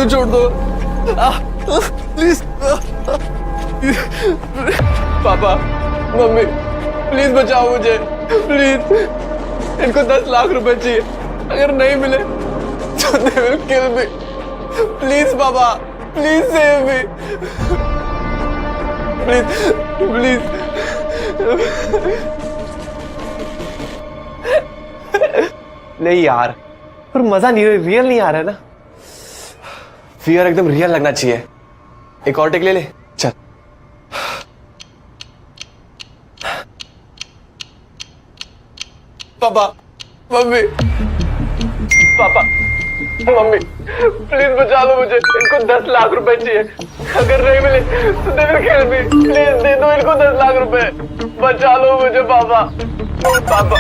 मुझे छोड़ दो प्लीज। पापा मम्मी प्लीज बचाओ मुझे प्लीज। इनको 10 लाख रुपए चाहिए, अगर नहीं मिले तो they will kill me. Please पापा please save me please please. नहीं यार, पर मजा नहीं, रियल नहीं आ रहा है ना। फियर एकदम रियल लगना चाहिए। एक और टेक ले ले, चल। Papa mummy, papa mummy please बचा लो मुझे। इनको 10 लाख रुपए चाहिए, अगर नहीं मिले तो they will kill me. Please दे दो इनको 10 लाख रुपए, बचा लो मुझे पापा। पापा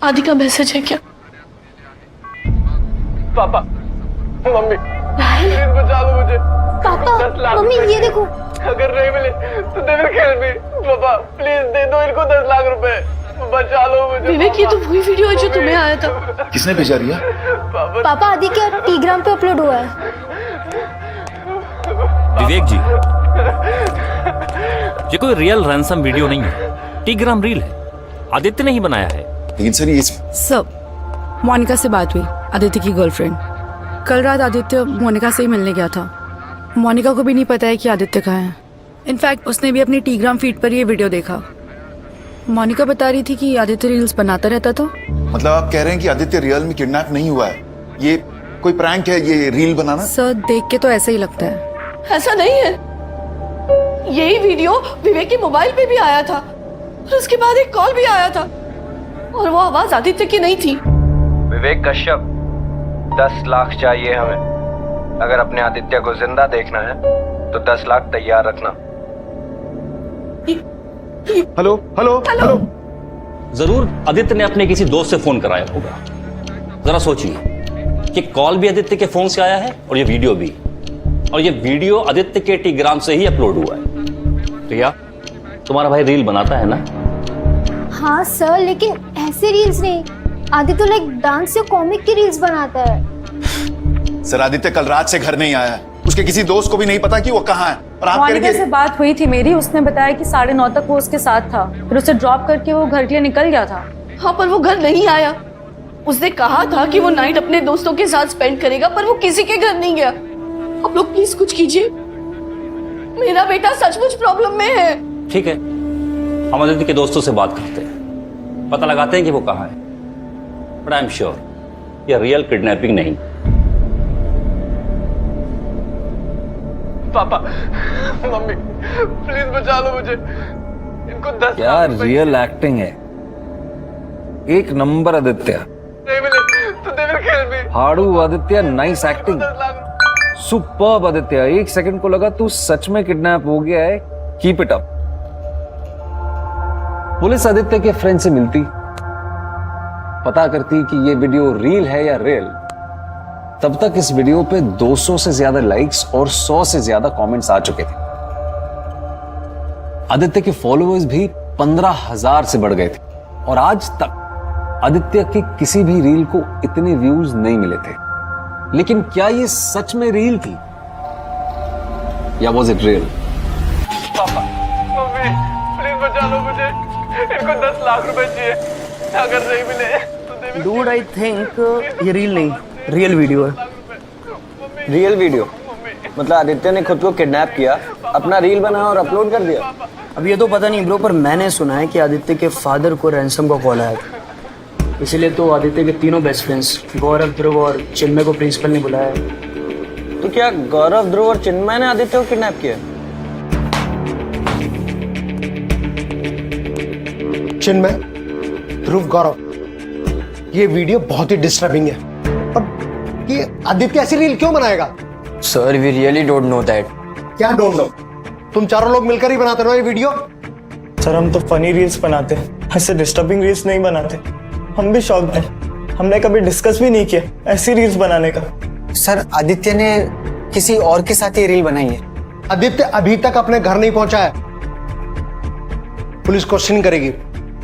आदि का मैसेज है क्या? पापा मम्मी प्लीज बचा लो मुझे। पापा 10 लाख मम्मी रुपए ये देखो। अगर नहीं मिले तो दे विल किल मी। पापा प्लीज दे दो इनको 10 लाख रुपए, बचा लो मुझे। विवेक ये तो वही वीडियो है जो तुम्हें आया था। किसने भेजा रिया? पापा आदि क्या टेलीग्राम पे अपलोड हुआ है। विवेक जी, ये कोई रियल रैंसम वीडियो नहीं है, टेलीग्राम रील है। आदित्य ने ही बनाया है। लेकिन सर ये सर, मोनिका से बात हुई, आदित्य की गर्लफ्रेंड। कल रात आदित्य मोनिका से ही मिलने गया था। मोनिका को भी नहीं पता है कि आदित्य कहाँ है। इनफैक्ट उसने भी अपनी टेलीग्राम फीड पर ये वीडियो देखा। मोनिका बता रही थी कि आदित्य रील्स बनाता रहता था। मतलब आप कह रहे हैं कि आदित्य रियल में किडनैप नहीं हुआ है, ये कोई प्रैंक है, ये रील बनाना? सर देख के तो ऐसा ही लगता है। ऐसा नहीं है, यही वीडियो विवेक के मोबाइल पे भी आया था और उसके बाद एक कॉल भी आया था और वो आवाज आदित्य की नहीं थी। विवेक कश्यप, 10 लाख चाहिए हमें। अगर अपने आदित्य को जिंदा देखना है तो 10 लाख तैयार रखना। Hello hello hello. जरूर आदित्य ने अपने किसी दोस्त से फोन कराया होगा। जरा सोचिए कि कॉल भी आदित्य के फोन से आया है और ये वीडियो भी, और ये वीडियो आदित्य के टेलीग्राम से ही अपलोड हुआ है। रिया, तुम्हारा भाई रील बनाता है ना? हाँ सर, लेकिन ऐसे रील्स नहीं। आदि तो लाइक डांस या कॉमिक की रील्स बनाता है। सर आदित्य कल रात से घर नहीं आया है, उसके किसी दोस्त को भी नहीं पता कि वो कहाँ है। और आप कह मोनिका रहे से हैं बात हुई थी मेरी, उसने बताया कि 9:30 तक वो उसके साथ था, फिर उसे ड्रॉप करके वो घर के लिए निकल गया था। हाँ, पर वो घर नहीं आया। उसने कहा था कि वो नाइट अपने दोस्तों के साथ स्पेंड करेगा, पर वो किसी के घर नहीं गया। आप लोग प्लीज कुछ कीजिए, मेरा बेटा सचमुच प्रॉब्लम में है। ठीक है, हम आदित्य के दोस्तों से बात करते हैं, पता लगाते हैं कि वो कहाँ है। बट आई एम श्योर ये रियल किडनैपिंग नहीं। पापा मम्मी प्लीज बचा लो मुझे। इनको 10 क्या लाख रुपए रियल एक्टिंग है। एक नंबर आदित्य। नहीं मिले तो दे विल किल मी। हाड़ू Aditya, nice acting, 10 lakh. Superb Aditya. एक सेकंड को लगा तू सच में किडनैप हो गया है। Keep it up. Police Aditya के फ्रेंड से मिलती, पता करती कि ये वीडियो रील है या रियल। तब तक इस वीडियो पे 200 से ज्यादा लाइक्स और 100 से ज्यादा कमेंट्स आ चुके थे। आदित्य के फॉलोअर्स भी 15,000 से बढ़ गए थे और आज तक आदित्य की किसी भी रील को इतने व्यूज नहीं मिले थे। लेकिन क्या ये सच में रील थी या was it real? Papa mummy please बचा लो मुझे। इनको 10 लाख रुपए चाहिए, अगर नहीं मिले तो they will. Dude I think ये रील नहीं, रियल वीडियो है। रियल वीडियो मतलब आदित्य ने खुद को किडनैप किया, अपना रील बनाया और अपलोड कर दिया। अब ये तो पता नहीं ब्रो, पर मैंने सुना है कि आदित्य के फादर को रैंसम का कॉल आया था। इसीलिए तो आदित्य के तीनों बेस्ट फ्रेंड्स गौरव, ध्रुव और चिन्मय को प्रिंसिपल ने बुलाया है। तो क्या गौरव, ध्रुव और चिन्मय ने आदित्य को किडनैप किया? चिन्मय, ध्रुव, गौरव, ये वीडियो बहुत ही डिस्टर्बिंग है। अब ये आदित्य ऐसी रील क्यों बनाएगा? Sir we really don't know that. क्या डोंट नो? तुम चारों लोग मिलकर ही बनाते हो ये वीडियो? सर हम तो फनी रील्स बनाते हैं, ऐसे डिस्टर्बिंग रील्स नहीं बनाते। हम भी शौक है, हमने कभी डिस्कस भी नहीं किया ऐसी रील्स बनाने का। सर आदित्य ने किसी और के साथ ये रील बनाई है। आदित्य अभी तक अपने घर नहीं पहुंचा है। पुलिस क्वेश्चन करेगी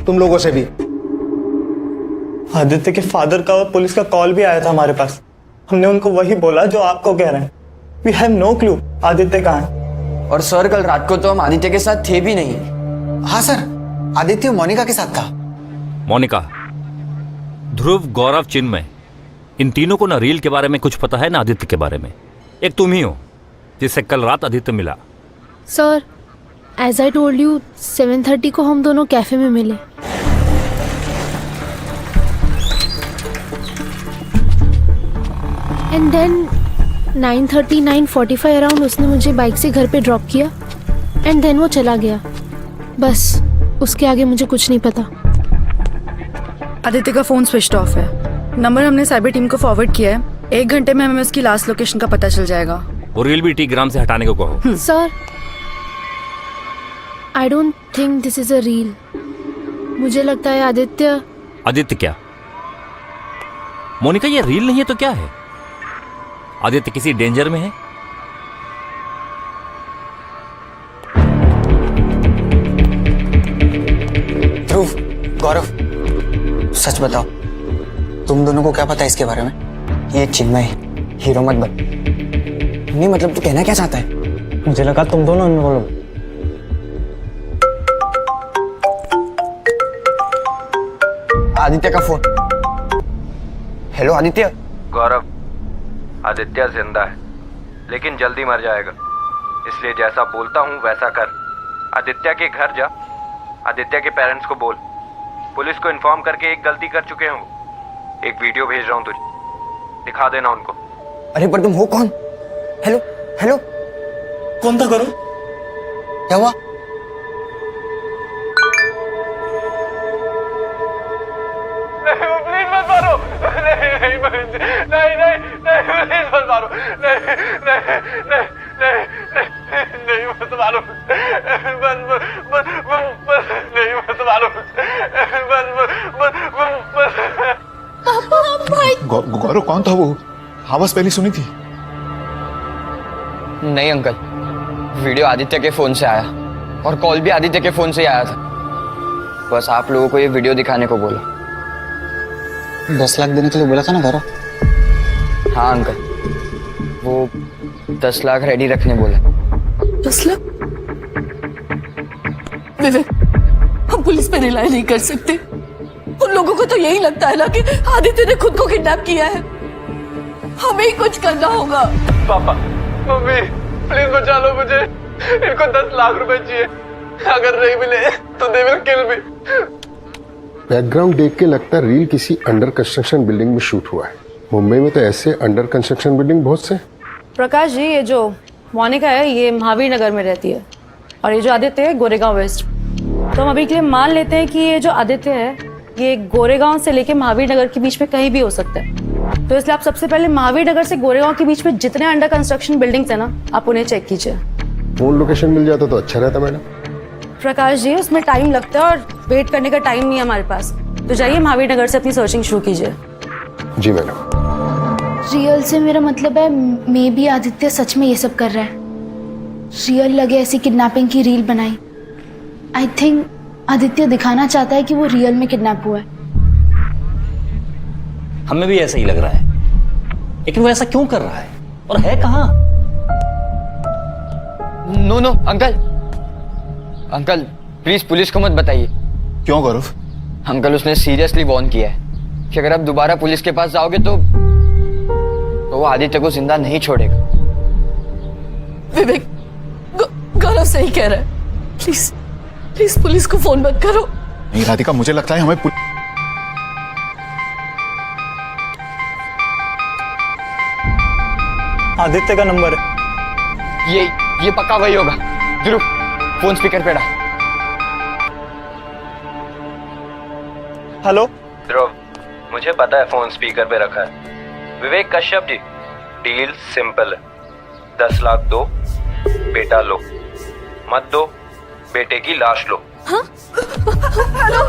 तुम लोगों से भी। आदित्य के फादर का और पुलिस का कॉल भी आया था हमारे पास। हमने उनको वही बोला जो आपको कह रहे हैं। We have no clue Aditya कहाँ है। और सर कल रात को तो हम आदित्य के साथ थे भी नहीं। हाँ सर, आदित्य मोनिका के साथ था। मोनिका, ध्रुव, गौरव, चिन्मय, इन तीनों को ना रील के बारे में कुछ पता है ना आदित्य के बारे में। एक तुम ही हो जिससे कल रात आदित्य मिला। Sir as I told you 7:30 को हम दोनों कैफे में मिले। एंड देन 9:30 9:45 अराउंड उसने मुझे बाइक से घर पे ड्रॉप किया एंड देन वो चला गया। बस उसके आगे मुझे कुछ नहीं पता। आदित्य का फोन स्विच ऑफ है। नंबर हमने साइबर टीम को फॉरवर्ड किया है। 1 घंटे में हमें उसकी लास्ट लोकेशन का पता चल जाएगा। वो रील भी टीग्राम से हटाने को कहो। Sir I don't think this is a reel. मुझे लगता है आदित्य। आदित्य क्या? मोनिका, ये रील नहीं है तो क्या है? आदित्य किसी डेंजर में है? ध्रुव, गौरव, सच बताओ तुम दोनों को क्या पता है इसके बारे में? ये चिन्मय हीरो मत बन। नहीं मतलब तू कहना क्या चाहता है? मुझे लगा तुम दोनों बोलो। आदित्य का फोन। हेलो आदित्य। गौरव, आदित्य जिंदा है लेकिन जल्दी मर जाएगा, इसलिए जैसा बोलता हूँ वैसा कर। आदित्य के घर जा, आदित्य के पेरेंट्स को बोल, पुलिस को इन्फॉर्म करके एक गलती कर चुके हैं वो। एक वीडियो भेज रहा हूँ तुझे, दिखा देना उनको। अरे पर तुम हो कौन? हेलो हेलो, कौन था करो? क्या हुआ? प्लीज मत मारो। नहीं नहीं नहीं नहीं प्लीज मत मारो। नहीं नहीं नहीं नहीं नहीं मत मारो। नहीं मत मारो। गौरव कौन था वो? आवाज पहले सुनी थी। नहीं अंकल, वीडियो आदित्य के फोन से आया और कॉल भी आदित्य के फोन से ही आया था। बस आप लोगों को ये वीडियो दिखाने को बोला। 10 लाख देने के लिए बोला था ना गौरव? हाँ अंकल, वो 10 लाख रेडी रखने बोला। 10 लाख? विवेक, हम पुलिस पे रिलाई नहीं कर सकते। उन लोगों को तो यही लगता है ना कि आदित्य ने खुद को किडनैप किया है। हमें ही कुछ करना होगा। पापा, मम्मी, प्लीज बचा लो मुझे। इनको 10 लाख रुपए चाहिए। अगर नहीं मिले तो they will kill me. Background देख के लगता है रील किसी अंडर कंस्ट्रक्शन बिल्डिंग में शूट हुआ है। मुंबई में तो ऐसे अंडर कंस्ट्रक्शन बिल्डिंग बहुत से। प्रकाश जी, ये जो मोनिका है ये महावीर नगर में रहती है और ये जो आदित्य है गोरेगांव वेस्ट। तो हम अभी के लिए मान लेते हैं कि ये जो आदित्य है ये गोरेगांव से लेके महावीर नगर के बीच में कहीं भी हो सकता है। तो इसलिए आप सबसे पहले महावीर नगर से गोरेगांव के बीच में जितने अंडर कंस्ट्रक्शन बिल्डिंग्स है ना, आप उन्हें चेक कीजिए। फोन लोकेशन मिल जाता तो अच्छा रहता मैडम। प्रकाश जी, उसमें टाइम लगता है और वेट करने का टाइम नहीं है हमारे पास। तो जाइए महावीर नगर से अपनी सर्चिंग शुरू कीजिए। जी मैडम। रियल से मेरा मतलब है मे बी आदित्य सच में ये सब कर रहा है। रियल लगे ऐसी किडनैपिंग की रील बनाई। आई थिंक आदित्य दिखाना चाहता है कि वो रियल में किडनैप हुआ है। हमें भी ऐसा ही लग रहा है, लेकिन वो ऐसा क्यों कर रहा है और है कहां? No no uncle, uncle please police को मत बताइए। क्यों गौरव? अंकल उसने सीरियसली वार्न किया है कि अगर आप दोबारा पुलिस के पास जाओगे तो वो आदित्य को जिंदा नहीं छोड़ेगा। विवेक, गौरव सही कह रहा है। प्लीज प्लीज पुलिस को फोन मत करो। नहीं राधिका, मुझे लगता है हमें आदित्य का नंबर है। ये पक्का वही होगा। ध्रुव, फोन स्पीकर पे डाल। हेलो ध्रुव, मुझे पता है फोन स्पीकर पे रखा है। विवेक कश्यप जी, डील सिंपल है। 10 लाख दो, बेटा लो। मत दो, बेटे की लाश लो। हेलो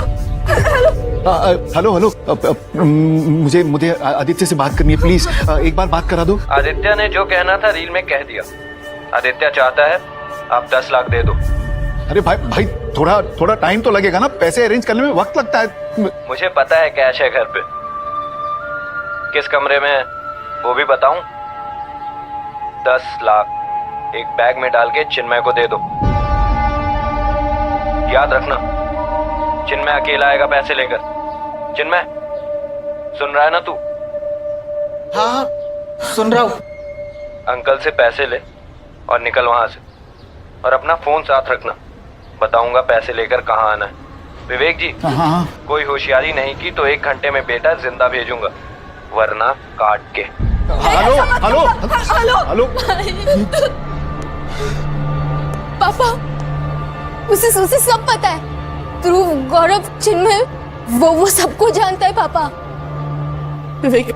हेलो मुझे मुझे आदित्य से बात करनी है प्लीज, एक बार बात करा दो। आदित्य ने जो कहना था रील में कह दिया। आदित्य चाहता है आप 10 लाख दे दो। अरे भाई थोड़ा थोड़ा टाइम तो लगेगा ना, पैसे अरेंज करने में वक्त लगता है। मुझे पता है कैश है घर पे, किस कमरे में है वो भी बताऊं। 10 लाख एक बैग में डाल के चिन्मय को दे दो। याद रखना चिन्मय अकेला आएगा पैसे लेकर। चिन्मय सुन रहा है ना तू? हाँ सुन रहा हूँ। अंकल से पैसे ले और निकल वहां से, और अपना फोन साथ रखना, बताऊंगा पैसे लेकर कहाँ आना है। विवेक जी, हाँ कोई होशियारी नहीं की तो 1 घंटे में बेटा जिंदा भेजूंगा, वरना काट के। हेलो हेलो हेलो पापा उसे सब पता है। ध्रुव, गौरव, चिन्मय, वो सबको जानता है पापा। विवेक,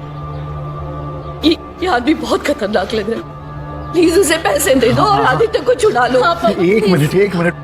ये आदमी बहुत खतरनाक लग रहा है। प्लीज उसे पैसे दे दो और आदित्य को छुड़ा लो। एक मिनट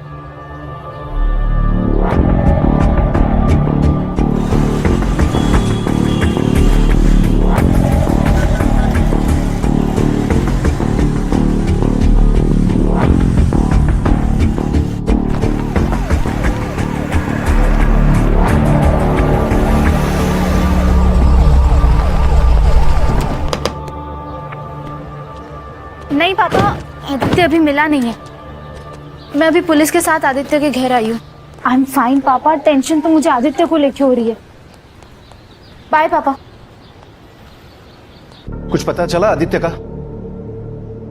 नहीं पापा, आदित्य अभी मिला नहीं है। मैं अभी पुलिस के साथ आदित्य के घर आई हूँ। आई एम फाइन पापा, टेंशन तो मुझे आदित्य को लेके हो रही है। बाय पापा। कुछ पता चला आदित्य का?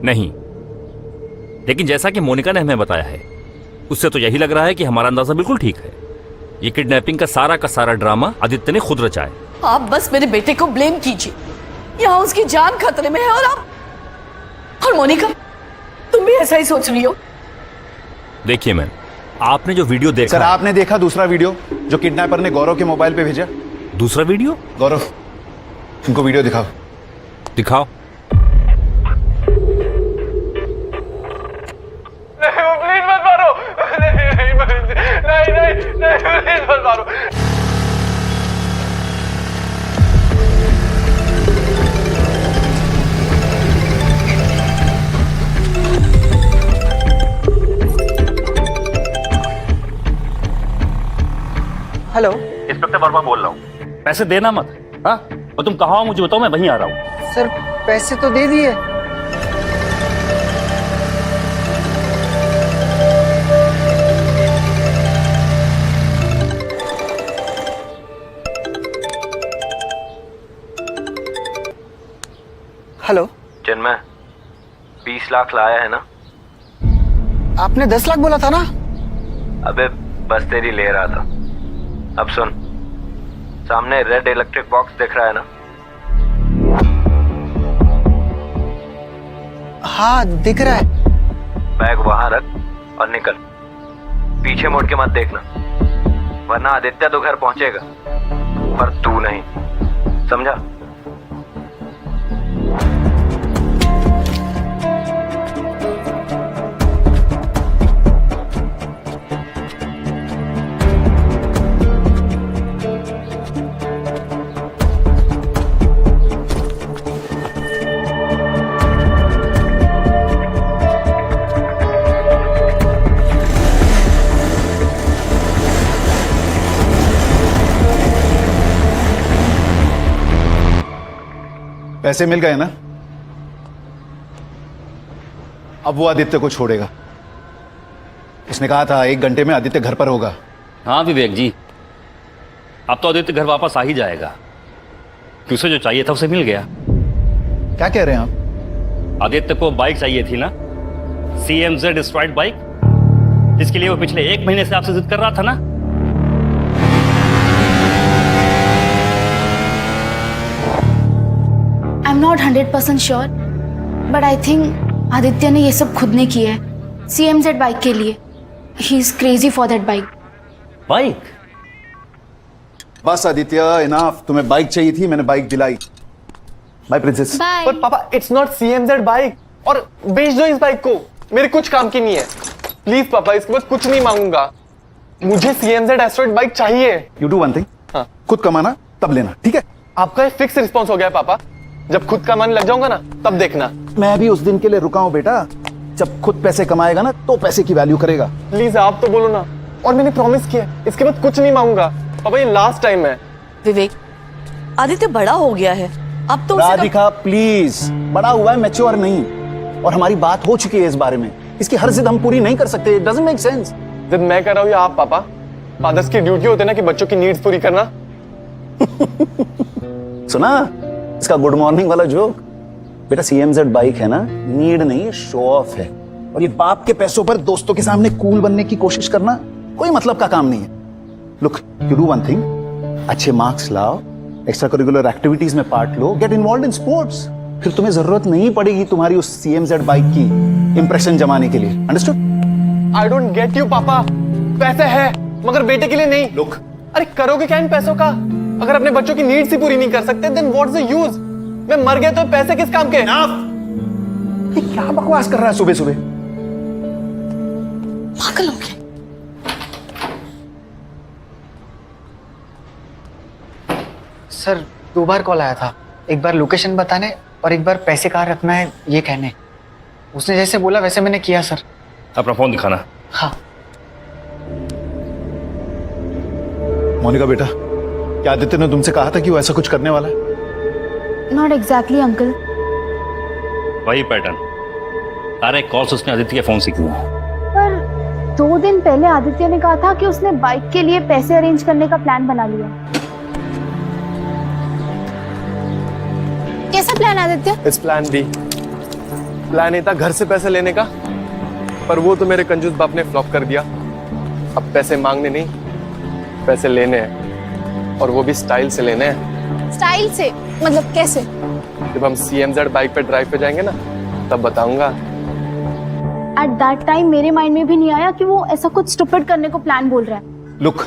नहीं, लेकिन जैसा कि मोनिका ने हमें बताया है उससे तो यही लग रहा है कि हमारा अंदाजा बिल्कुल ठीक है। ये किडनैपिंग का सारा ड्रामा आदित्य ने खुद रचा है। आप बस मेरे बेटे को ब्लेम कीजिए, यहाँ उसकी जान खतरे में है। और मोनिका, तुम भी ऐसा ही सोच रही हो? देखिए मैम, आपने जो वीडियो देखा, सर आपने देखा दूसरा वीडियो जो किडनैपर ने गौरव के मोबाइल पे भेजा? दूसरा वीडियो? गौरव, इनको वीडियो दिखाओ। दिखाओ। प्लीज मत मारो। नहीं प्लीज मत मारो। हेलो, इंस्पेक्टर वर्मा बोल रहा हूँ। पैसे देना मत, हाँ? और तुम कहाँ हो मुझे बताओ, मैं वहीं आ रहा हूँ। सर पैसे तो दे दिए। हेलो चिन्मय, 20 लाख लाया है ना? आपने 10 लाख बोला था ना? अबे बस तेरी ले रहा था। अब सुन, सामने रेड इलेक्ट्रिक बॉक्स दिख रहा है ना? हाँ दिख रहा है। बैग वहां रख और निकल। पीछे मुड़ के मत देखना, वरना आदित्य तो घर पहुंचेगा पर तू नहीं, समझा? पैसे मिल गए ना? अब वो आदित्य को छोड़ेगा। उसने कहा था 1 घंटे में आदित्य घर पर होगा। हाँ विवेक जी, अब तो आदित्य घर वापस आ ही जाएगा, कि उसे जो चाहिए था उसे मिल गया। क्या कह रहे हैं आप? आदित्य को बाइक चाहिए थी ना, CMZ स्ट्राइड बाइक, जिसके लिए वो पिछले 1 महीने से आपसे जिद कर रहा था ना। I am not 100% sure, but I think Aditya ने ये सब खुद ने किया है, CMZ बाइक के लिए। He is crazy for that bike. Bike? बस आदित्य, इनफ। तुम्हें बाइक चाहिए थी, मैंने बाइक दिलाई। Bye princess. बाय। पर पापा, इट्स नॉट CMZ बाइक, और बेच दो इस बाइक को, मेरे कुछ काम की नहीं है। प्लीज पापा, इसके बाद कुछ नहीं मांगूंगा। मुझे CMZ एस्ट्रॉइड बाइक चाहिए। यू डू वन थिंग, हाँ। खुद कमाना तब लेना, ठीक है? आपका ये फिक्स रिस्पॉन्स हो गया है पापा, जब खुद कमाने लग जाऊंगा ना तब देखना। मैं भी उस दिन के लिए रुका हूं बेटा, जब खुद पैसे कमाएगा ना तो पैसे की वैल्यू करेगा। प्लीज आप तो बोलो ना, और मैंने प्रॉमिस किया इसके बाद कुछ नहीं मांगूंगा। पापा ये लास्ट टाइम है। विवेक, आदित्य बड़ा हो गया है, अब तो उसे राधिका प्लीज, बड़ा हुआ है, मैच्योर नहीं, और हमारी बात हो चुकी है इस बारे में। इसकी हर जिद हम पूरी नहीं कर सकते, इट डजंट मेक सेंस। जिद मैं कर रहा हूँ या आप पापा? फादर्स की ड्यूटी होती है ना कि बच्चों की नीड्स पूरी करना। सुना इसका गुड मॉर्निंग वाला जोक? बेटा CMZ बाइक है ना, नीड नहीं शो ऑफ है, और ये बाप के पैसों पर दोस्तों के सामने कूल बनने की कोशिश करना कोई मतलब का काम नहीं है। Look, you do one thing, अच्छे मार्क्स लाओ, एक्स्ट्रा करिकुलर एक्टिविटीज में part low, get involve in sports, फिर तुम्हें जरूरत नहीं पड़ेगी तुम्हारी उस CMZ बाइक की इंप्रेशन जमाने के लिए। Understood? I don't get you पापा, पैसे है मगर बेटे के लिए नहीं। लुक, अरे करोगे क्या इन पैसों का? अगर अपने बच्चों की नीड्स ही पूरी नहीं कर सकते देन व्हाट्स द यूज? मैं मर गया तो पैसे किस काम के? ये क्या बकवास कर रहा है सुबह सुबह? पागल हो गया। सर 2 बार कॉल आया था, एक बार लोकेशन बताने और एक बार पैसे कहाँ रखना है ये कहने। उसने जैसे बोला वैसे मैंने किया सर। अपना फोन दिखाना। हाँ। मोनिका बेटा, क्या आदित्य ने तुमसे कहा था कि वो ऐसा कुछ करने वाला है? Not exactly uncle. वही पैटर्न, सारे कॉल्स उसने आदित्य के फोन से किए हैं। पर 2 दिन पहले आदित्य ने कहा था कि उसने बाइक के लिए पैसे अरेंज करने का प्लान बना लिया। कैसा plan Aditya? It's plan B. Plan A था घर से पैसे लेने का, पर वो तो मेरे कंजूस बाप ने फ्लॉप कर दिया। अब पैसे मांगने नहीं, पैसे लेने हैं, और वो भी स्टाइल से लेने हैं। स्टाइल से मतलब कैसे? जब हम CMZ बाइक पे ड्राइव पे जाएंगे ना तब बताऊंगा। एट दैट टाइम मेरे माइंड में भी नहीं आया कि वो ऐसा कुछ स्टूपिड करने को प्लान बोल रहा है। लुक,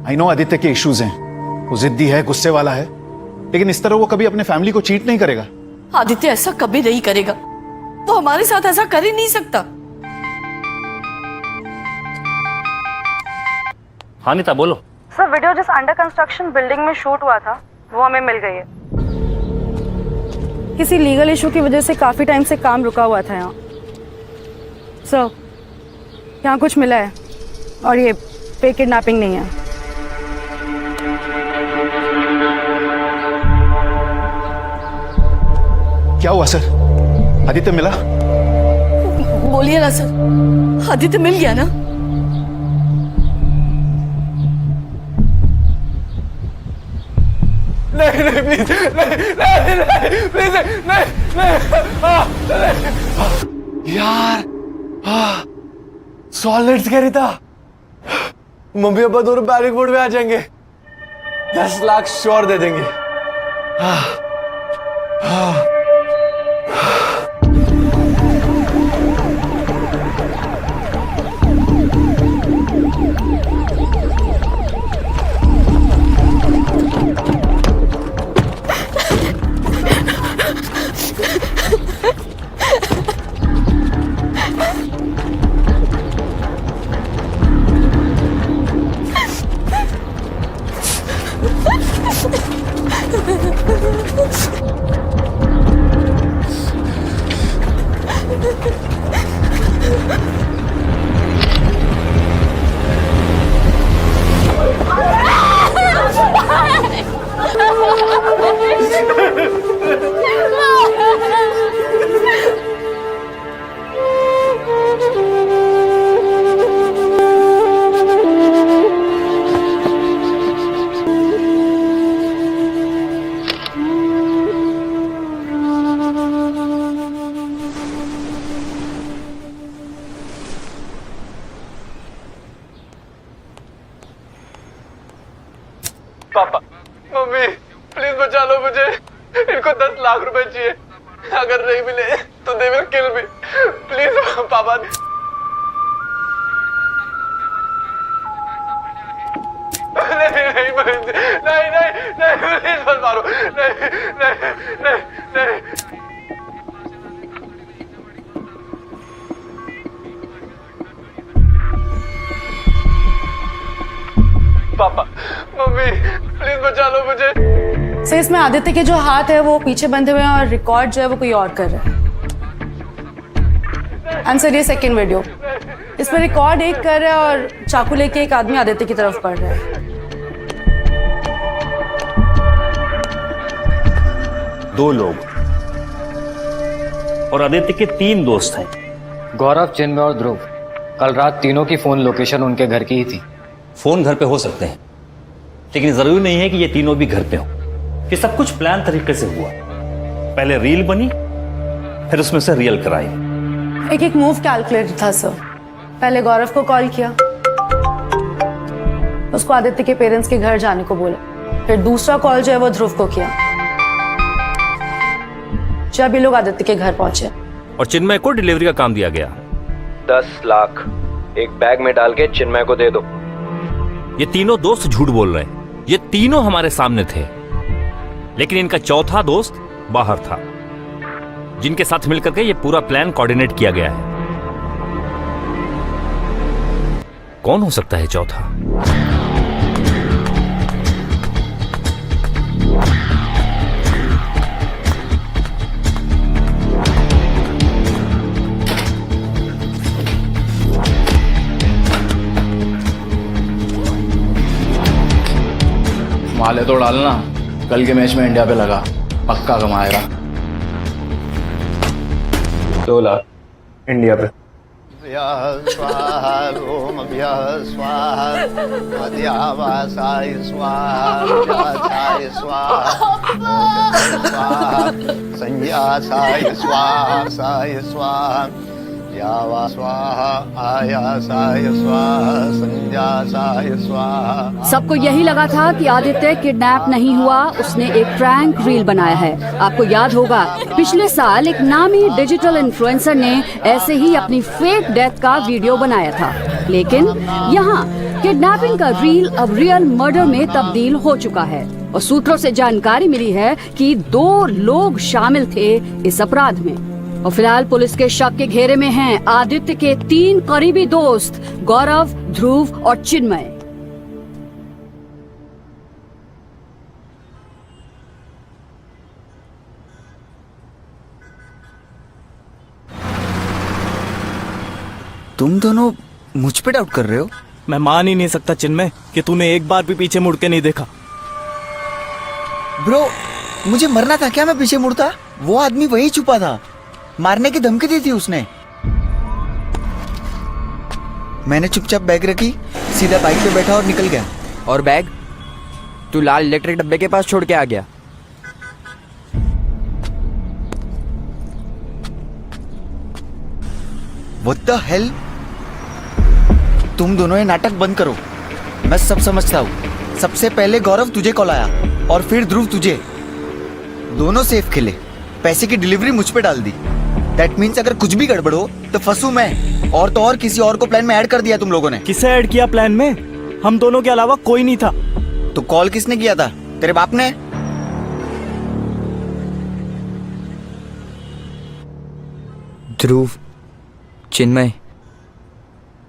आई नो आदित्य के इश्यूज हैं, वो जिद्दी है, गुस्से वाला है, लेकिन इस तरह वो कभी अपने फैमिली को चीट नहीं करेगा। आदित्य ऐसा कभी नहीं करेगा, वो हमारे साथ ऐसा कर ही नहीं सकता। हाँ नीता बोलो। सर वीडियो जिस अंडर कंस्ट्रक्शन बिल्डिंग में शूट हुआ था वो हमें मिल गई है। किसी लीगल इशू की वजह से काफी टाइम से काम रुका हुआ था यहाँ। सर यहाँ कुछ मिला है, और ये फेक किडनैपिंग नहीं है। क्या हुआ सर? आदित्य मिला? बोलिए ना सर, आदित्य मिल गया ना? नहीं नहीं प्लीज, नहीं नहीं नहीं प्लीज, नहीं नहीं। यार सॉलिड्स कह रही था, मम्मी पापा दोनों बैरिक बोर्ड में आ जाएंगे, 10 लाख श्योर दे देंगे। पापा, मम्मी प्लीज बचा लो मुझे, इनको 10 लाख रुपए चाहिए, अगर नहीं मिले तो they will kill me, please पापा। नहीं नहीं नहीं नहीं नहीं प्लीज मत मारो, नहीं नहीं नहीं नहीं। बचा लो मुझे। सर इसमें आदित्य के जो हाथ है वो पीछे बंधे हुए हैं और रिकॉर्ड जो है वो कोई और कर रहा है। एंड सर ये सेकेंड वीडियो, इसमें रिकॉर्ड एक कर रहा है और चाकू लेके एक आदमी आदित्य की तरफ बढ़ रहा है। दो लोग और आदित्य के 3 दोस्त हैं। गौरव, चिन्मय और ध्रुव। कल रात तीनों की फोन लोकेशन उनके घर की ही थी। फोन घर पे हो सकते हैं, लेकिन जरूरी नहीं है कि ये तीनों भी घर पे हो। ये सब कुछ प्लान तरीके से हुआ। पहले रील बनी, फिर उसमें से रियल क्राइम। एक मूव कैलकुलेटेड था सर। पहले गौरव को कॉल किया, उसको आदित्य के पेरेंट्स के घर जाने को बोला। फिर दूसरा कॉल जो है वो ध्रुव को किया जब ये लोग आदित्य के घर पहुंचे। और चिन्मय को डिलीवरी का काम दिया गया। 10 लाख एक बैग में डाल के चिन्मय को दे दो। ये तीनों दोस्त झूठ बोल रहे हैं। ये तीनों हमारे सामने थे, लेकिन इनका चौथा दोस्त बाहर था, जिनके साथ मिलकर के ये पूरा प्लान कोऑर्डिनेट किया गया है। कौन हो सकता है चौथा? माले तो डालना, कल के मैच में इंडिया पे लगा, पक्का कमाएगा। 2 लाख इंडिया पे। सबको यही लगा था कि आदित्य किडनैप नहीं हुआ, उसने एक प्रैंक रील बनाया है। आपको याद होगा पिछले साल एक नामी डिजिटल इन्फ्लुएंसर ने ऐसे ही अपनी फेक डेथ का वीडियो बनाया था, लेकिन यहाँ किडनैपिंग का रील अब रियल मर्डर में तब्दील हो चुका है। और सूत्रों से जानकारी मिली है कि 2 लोग शामिल थे इस अपराध में। और फिलहाल पुलिस के शक के घेरे में हैं आदित्य के 3 करीबी दोस्त गौरव, ध्रुव और चिन्मय। तुम दोनों मुझ पे डाउट कर रहे हो? मैं मान ही नहीं सकता चिन्मय कि तूने एक बार भी पीछे मुड़ के नहीं देखा। ब्रो, मुझे मरना था क्या? मैं पीछे मुड़ता? वो आदमी वही छुपा था, मारने की धमकी दी थी उसने। मैंने चुपचाप बैग रखी, सीधा बाइक पे बैठा और निकल गया। और बैग तू लाल इलेक्ट्रिक डब्बे के पास छोड़ के आ गया। What the hell? तुम दोनों ये नाटक बंद करो। मैं सब समझता हूँ। सबसे पहले गौरव तुझे कॉल आया और फिर ध्रुव तुझे। दोनों सेफ खेले, पैसे की डिलीवरी मुझ पे डाल दी। दैट मीन्स अगर कुछ भी गड़बड़ हो तो फंसू मैं। और तो और किसी और को प्लान में ऐड कर दिया तुम लोगों ने। किसे ऐड किया प्लान में? हम दोनों के अलावा कोई नहीं था। तो कॉल किसने किया था? तेरे बाप ने? ध्रुव, चिन्मय,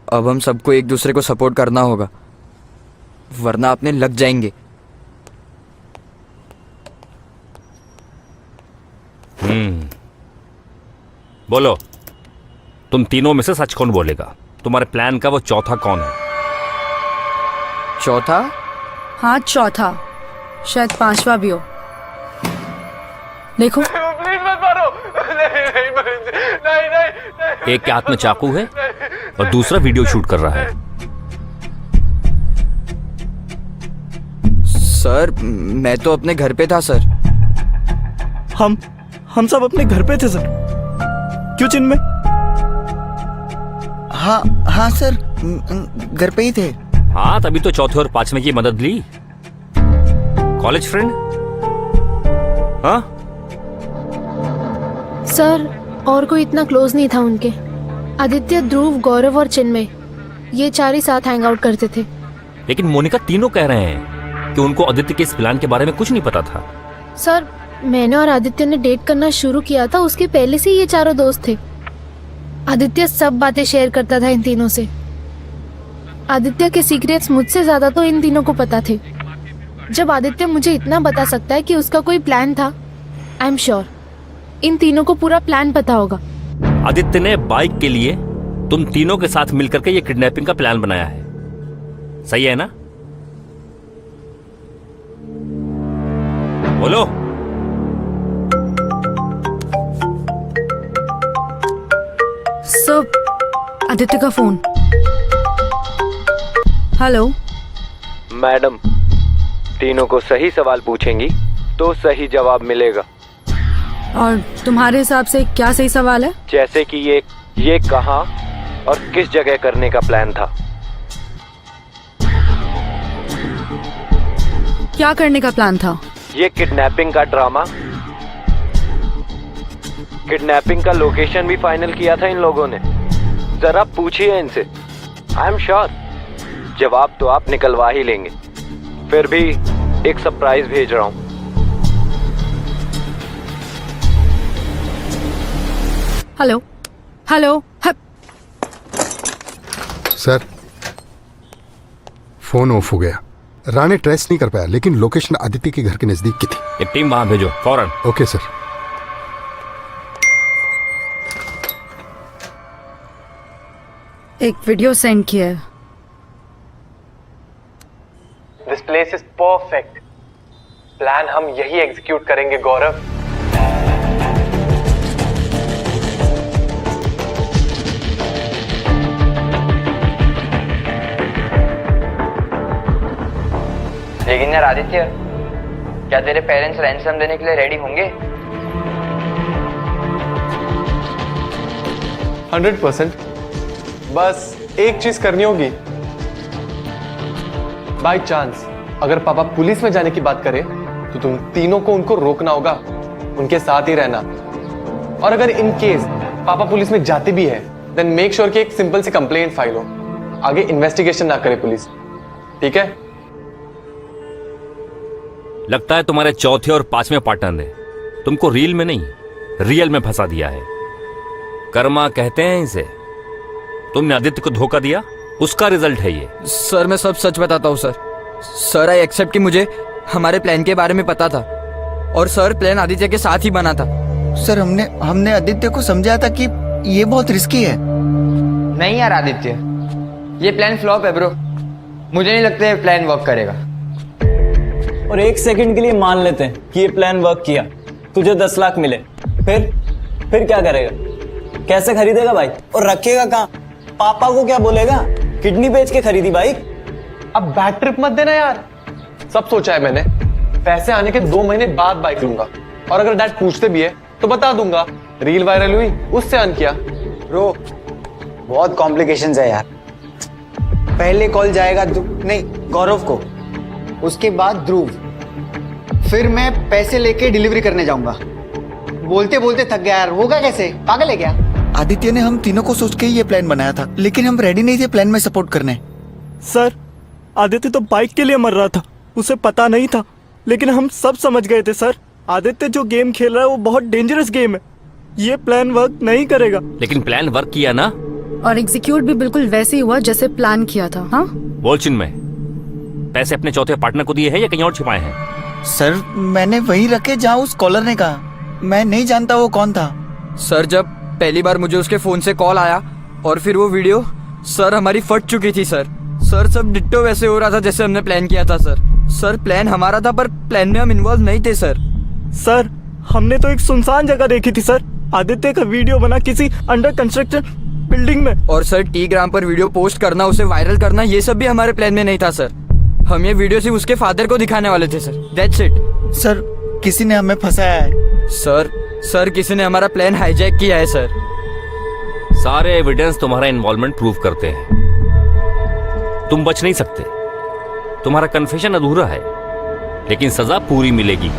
अब हम सबको एक दूसरे को सपोर्ट करना होगा, वरना अपने लग जाएंगे। बोलो, तुम तीनों में से सच कौन बोलेगा? तुम्हारे प्लान का वो चौथा कौन है? चौथा? हाँ चौथा, शायद 5वां भी हो। देखो प्लीज मत मारो। नहीं। एक के हाथ में चाकू है और दूसरा वीडियो शूट कर रहा है। सर, मैं तो अपने घर पे था सर। हम सब अपने घर पे थे सर। क्यों चिन्मय? हाँ सर, घर पे ही थे। हाँ, तभी तो चौथे और 5वें की मदद ली। College friend? हाँ सर, और कोई इतना क्लोज नहीं था उनके। आदित्य, ध्रुव, गौरव और चिन्मय, ये 4 ही साथ हैंग आउट करते थे। लेकिन मोनिका तीनों कह रहे हैं कि उनको आदित्य के इस प्लान के बारे में कुछ नहीं पता था। सर, मैंने और आदित्य ने डेट करना शुरू किया था उसके पहले से ये चारों दोस्त थे। आदित्य सब बातें शेयर करता था इन तीनों से। आदित्य के सीक्रेट्स मुझसे ज्यादा तो इन तीनों को पता थे। जब आदित्य मुझे इतना बता सकता है कि उसका कोई प्लान था, आई एम श्योर इन तीनों को पूरा प्लान पता होगा। आदित्य ने बाइक के लिए तुम तीनों के साथ मिलकर के ये किडनैपिंग का प्लान बनाया है, सही है ना? बोलो। सर, आदित्य का फोन। हेलो मैडम, तीनों को सही सवाल पूछेंगी तो सही जवाब मिलेगा। और तुम्हारे हिसाब से क्या सही सवाल है? जैसे कि ये कहाँ और किस जगह करने का प्लान था? क्या करने का प्लान था? ये किडनैपिंग का ड्रामा, किडनैपिंग का लोकेशन भी फाइनल किया था इन लोगों ने। जरा पूछिए इनसे, आई एम श्योर जवाब तो आप निकलवा ही लेंगे। फिर भी एक सरप्राइज भेज रहा हूं। Hello hello. Sir, phone of हो गया। राणे ट्रेस नहीं कर पाया, लेकिन लोकेशन आदित्य के घर के नजदीक की थी। एक टीम वहां भेजो फौरन। Okay sir. एक वीडियो सेंड किया है। This place is perfect. Plan हम यही एग्जीक्यूट करेंगे गौरव। लेकिन यार आदित्य, क्या तेरे पेरेंट्स रैंसम देने के लिए रेडी होंगे? 100%। बस एक चीज करनी होगी। बाय चांस अगर पापा पुलिस में जाने की बात करें तो तुम तीनों को उनको रोकना होगा, उनके साथ ही रहना। और अगर इन केस पापा पुलिस में जाते भी है, देन मेक श्योर कि एक सिंपल सी कंप्लेंट फाइल हो, आगे इन्वेस्टिगेशन ना करे पुलिस, ठीक है? लगता है तुम्हारे चौथे और पांचवें पार्टनर ने तुमको रील में नहीं रियल में फंसा दिया है। कर्मा कहते हैं इसे। तुमने आदित्य को धोखा दिया, उसका रिजल्ट है ये। सर मैं सब सच बताता हूँ सर आई एक्सेप्ट कि मुझे हमारे प्लान के बारे में पता था, और सर प्लान आदित्य के साथ ही बना था। सर हमने आदित्य को समझाया था कि ये बहुत रिस्की है। नहीं यार आदित्य, ये प्लान फ्लॉप है ब्रो। मुझे नहीं लगता ये प्लान वर्क करेगा। और एक सेकंड के लिए मान लेते हैं कि ये प्लान वर्क किया, तुझे 10 लाख मिले, फिर क्या करेगा? कैसे खरीदेगा बाइक? और रखेगा कहाँ? पापा को क्या बोलेगा? किडनी बेच के खरीदी बाइक। अब बैड ट्रिप मत देना यार। सब सोचा है मैंने। पैसे आने के 2 महीने बाद बाइक लूंगा, और अगर डैड पूछते भी है तो बता दूंगा रील वायरल हुई, उससे अर्न किया। ब्रो बहुत कॉम्प्लिकेशंस है यार। पहले कॉल जाएगा गौरव को, उसके बाद ध्रुव, फिर मैं पैसे लेके डिलीवरी करने जाऊंगा। बोलते बोलते थक गया यार। होगा कैसे? पागल है क्या? आदित्य ने हम तीनों को सोच के ही ये प्लान बनाया था, लेकिन हम रेडी नहीं थे प्लान में सपोर्ट करने। सर, आदित्य तो बाइक के लिए मर रहा था, उसे पता नहीं था, लेकिन हम सब समझ गए थे सर। आदित्य जो गेम खेल रहा है वो बहुत डेंजरस गेम है, ये प्लान वर्क नहीं करेगा। लेकिन प्लान वर्क किया ना, और एग्जीक्यूट भी बिल्कुल वैसे ही हुआ जैसे प्लान किया था। हाँ बोल चिन्मय, पैसे अपने चौथे पार्टनर को दिए हैं या कहीं और छिपाए हैं? सर मैंने वही रखे जहाँ उस कॉलर ने कहा। मैं नहीं जानता वो कौन था। सर जब पहली बार मुझे उसके फोन से कॉल आया और फिर वो वीडियो, सर हमारी फट चुकी थी सर सब डिट्टो वैसे हो रहा था जैसे हमने प्लान किया था सर प्लान हमारा था, पर प्लान में हम इन्वॉल्व नहीं थे सर हमने तो एक सुनसान जगह देखी थी सर, आदित्य का वीडियो बना किसी अंडर कंस्ट्रक्शन बिल्डिंग में। और सर टेलीग्राम पर वीडियो पोस्ट करना, उसे वायरल करना, ये सब भी हमारे प्लान में नहीं था सर। हम ये वीडियो सिर्फ उसके फादर को दिखाने वाले थे सर, दैट्स इट। सर किसी ने हमें फंसाया है। सर किसी ने हमारा प्लान हाईजैक किया है सर। सारे एविडेंस तुम्हारा इन्वॉल्वमेंट प्रूव करते हैं। तुम बच नहीं सकते, तुम्हारा कन्फेशन अधूरा है, लेकिन सजा पूरी मिलेगी।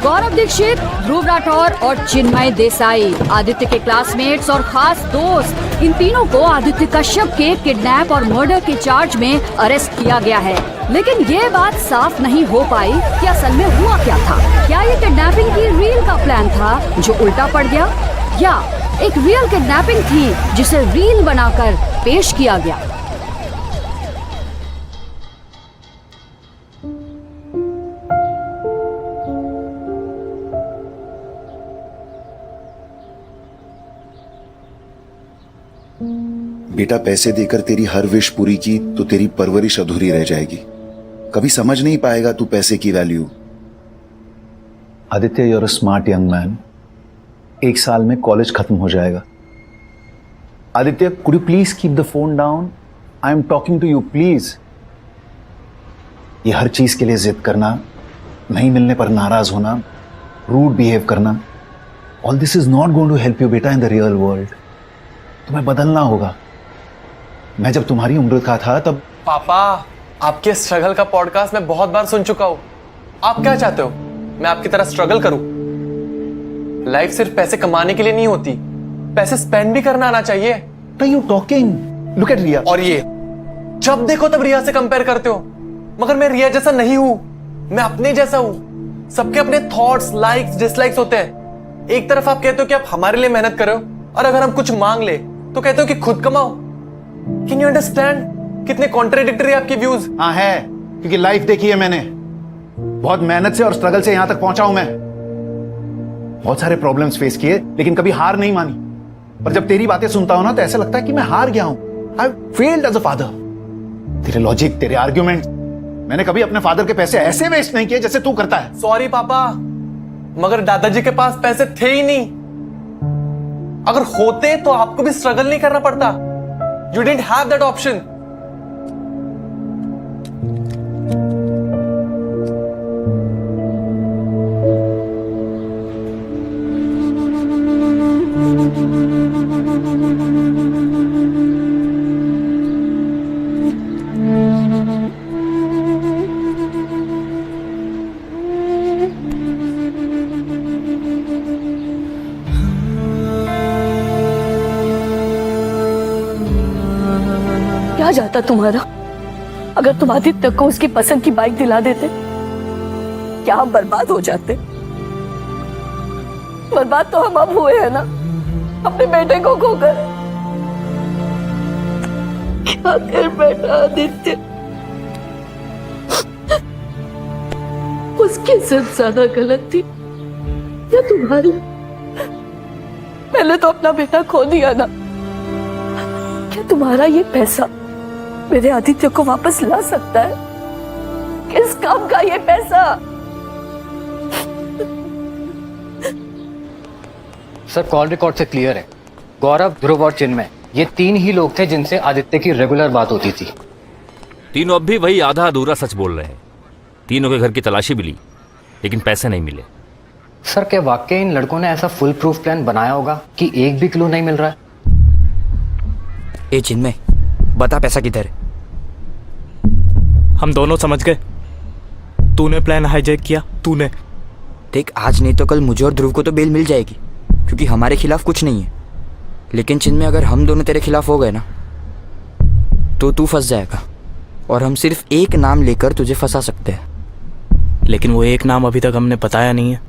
गौरव दीक्षित, ध्रुव राठौर और चिन्मय देसाई, आदित्य के क्लासमेट्स और खास दोस्त, इन तीनों को आदित्य कश्यप के किडनैप और मर्डर के चार्ज में अरेस्ट किया गया है। लेकिन ये बात साफ नहीं हो पाई कि असल में हुआ क्या था। क्या ये किडनैपिंग की रील का प्लान था जो उल्टा पड़ गया, या एक रियल किडनैपिंग थी जिसे रील बनाकर पेश किया गया? बेटा पैसे देकर तेरी हर विश पूरी की तो तेरी परवरिश अधूरी रह जाएगी। कभी समझ नहीं पाएगा तू पैसे की value. Aditya, you're a smart young man. 1 साल में कॉलेज खत्म हो जाएगा। Aditya, could you please keep the phone down? I am talking to you, please. ये हर चीज के लिए जिद करना, नहीं मिलने पर नाराज होना, रूड बिहेव करना, all this is not going to help you बेटा इन द रियल वर्ल्ड। तुम्हें बदलना होगा। मैं जब तुम्हारी उम्र का था तब। पापा, आपके स्ट्रगल का पॉडकास्ट मैं बहुत बार सुन चुका हूँ। आप क्या चाहते हो, मैं आपकी तरह स्ट्रगल करूं? लाइफ सिर्फ पैसे कमाने के लिए नहीं होती, पैसे स्पेंड भी करना आना चाहिए। यू टॉकिंग, लुक एट रिया। और ये जब देखो तब रिया से कंपेयर करते हो, मगर मैं रिया जैसा नहीं हूं, मैं अपने जैसा हूं। सबके अपने थॉट्स, लाइक्स, डिसलाइक्स होते हैं। एक तरफ आप कहते हो कि आप हमारे लिए मेहनत करो, और अगर हम कुछ मांग ले तो कहते हो कि खुद कमाओ। कैन यू अंडरस्टैंड कितने कॉन्ट्राडिक्टरी आपके व्यूज? हाँ है, क्योंकि लाइफ देखी है मैंने। बहुत मेहनत से और स्ट्रगल से यहां तक पहुंचा हूं मैं। बहुत सारे प्रॉब्लम्स फेस किए, लेकिन कभी हार नहीं मानी। पर जब तेरी बातें सुनता हूं ना तो ऐसा लगता है कि मैं हार गया हूं। I failed as a father. तेरे लॉजिक, तेरे आर्ग्यूमेंट, मैंने कभी अपने फादर के पैसे ऐसे वेस्ट नहीं किए जैसे तू करता है। सॉरी पापा, मगर दादाजी के पास पैसे थे ही नहीं। अगर होते तो आपको भी स्ट्रगल नहीं करना पड़ता। You didn't have that option. क्या जाता तुम्हारा अगर तुम आदित्य को उसकी पसंद की बाइक दिला देते? क्या हम बर्बाद हो जाते? बर्बाद तो हम अब हुए हैं ना, अपने बेटे को खोकर। क्या कर बैठा आदित्य? उसकी जिद ज्यादा गलत थी या तुम्हारी? मैंने तो अपना बेटा खो दिया ना। क्या तुम्हारा ये पैसा मेरे आदित्य को वापस ला सकता है? किस काम का ये पैसा? सर, कॉल रिकॉर्ड से क्लियर है। गौरव, ध्रुव और चिन्मय, ये 3 ही लोग थे जिनसे आदित्य की रेगुलर बात होती थी। तीनों अब भी वही आधा अधूरा सच बोल रहे हैं। तीनों के घर की तलाशी भी ली, लेकिन पैसे नहीं मिले। सर, क्या वाकई इन लड़कों ने ऐसा फुल प्रूफ प्लान बनाया होगा कि एक भी क्लू नहीं मिल रहा है? ए चिन्मय, बता पैसा किधर है? हम दोनों समझ गए, तूने प्लान हाईजैक किया, तूने। देख, आज नहीं तो कल मुझे और ध्रुव को तो बेल मिल जाएगी, क्योंकि हमारे खिलाफ कुछ नहीं है। लेकिन चिन्मय, अगर हम दोनों तेरे खिलाफ हो गए ना तो तू फंस जाएगा, और हम सिर्फ एक नाम लेकर तुझे फंसा सकते हैं। लेकिन वो एक नाम अभी तक हमने बताया नहीं है,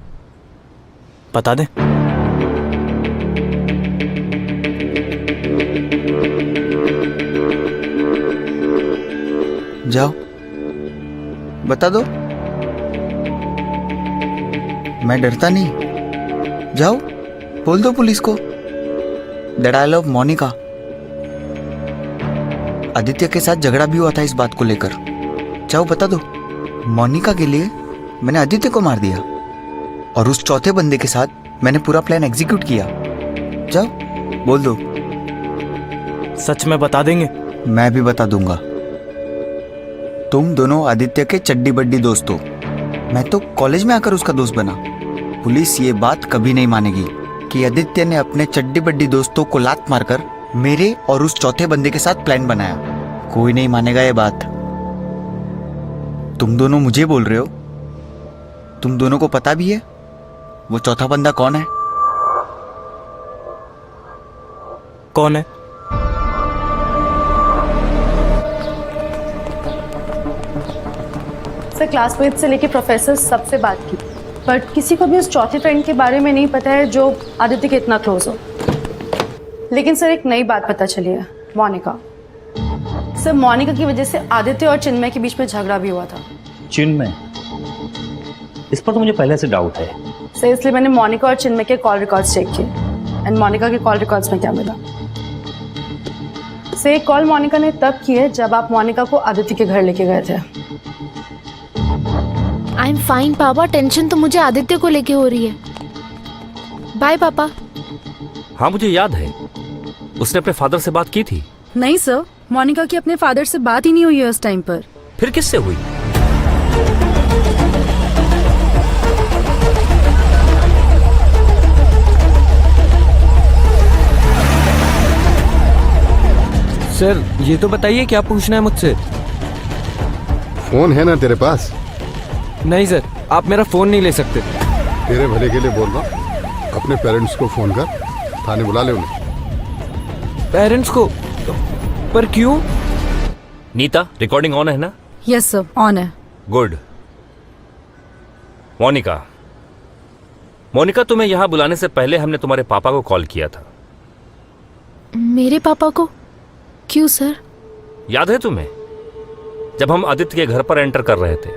बता दे। जाओ, बता दो। मैं डरता नहीं। जाओ, बोल दो पुलिस को। That I love Monica. Aditya के साथ झगड़ा भी हुआ था इस बात को लेकर। जाओ, बता दो। मोनिका के लिए मैंने आदित्य को मार दिया, और उस चौथे बंदे के साथ मैंने पूरा प्लान एग्जीक्यूट किया। जाओ, बोल दो। सच में बता देंगे? मैं भी बता दूंगा। तुम दोनों आदित्य के चड्डी बड्डी दोस्त हो। मैं तो कॉलेज में आकर उसका दोस्त बना। पुलिस ये बात कभी नहीं मानेगी कि आदित्य ने अपने चड्डी बड्डी दोस्तों को लात मारकर मेरे और उस चौथे बंदे के साथ प्लान बनाया। कोई नहीं मानेगा ये बात। तुम दोनों मुझे बोल रहे हो, तुम दोनों को पता भी है वो चौथा बंदा कौन है? कौन है? सर, क्लासमेट से लेके प्रोफेसर सबसे बात की, बट किसी को भी उस चौथे फ्रेंड के बारे में नहीं पता है जो आदित्य के इतना क्लोज हो। लेकिन सर, एक नई बात पता चली है, मोनिका। सर, मोनिका की वजह से आदित्य और चिन्मय के बीच में झगड़ा भी हुआ था। चिन्मय? इस पर तो मुझे पहले से डाउट है सर, इसलिए मैंने मोनिका और चिन्मय के कॉल रिकॉर्ड्स चेक किए, एंड मोनिका के कॉल रिकॉर्ड्स में क्या मिला? से एक कॉल मोनिका ने तब की है जब आप मोनिका को आदित्य के घर लेके गए थे। आई एम फाइन पापा, टेंशन तो मुझे आदित्य को लेके हो रही है। बाय पापा। हाँ मुझे याद है, उसने अपने फादर से बात की थी। नहीं सर, मोनिका की अपने फादर से बात ही नहीं हुई है उस टाइम पर। फिर किससे हुई? सर ये तो बताइए क्या पूछना है मुझसे? फोन है ना तेरे पास? नहीं सर, आप मेरा फोन नहीं ले सकते। तेरे भले के लिए बोल रहा हूं, अपने पेरेंट्स को फोन कर, थाने बुला ले उन्हें। पेरेंट्स को? पर क्यों? नीता, रिकॉर्डिंग ऑन है ना? यस सर, ऑन है। गुड। मोनिका, मोनिका तुम्हें यहां बुलाने से पहले हमने तुम्हारे पापा को कॉल किया था। मेरे पापा को? क्यों सर? याद है तुम्हें, जब हम आदित्य के घर पर एंटर कर रहे थे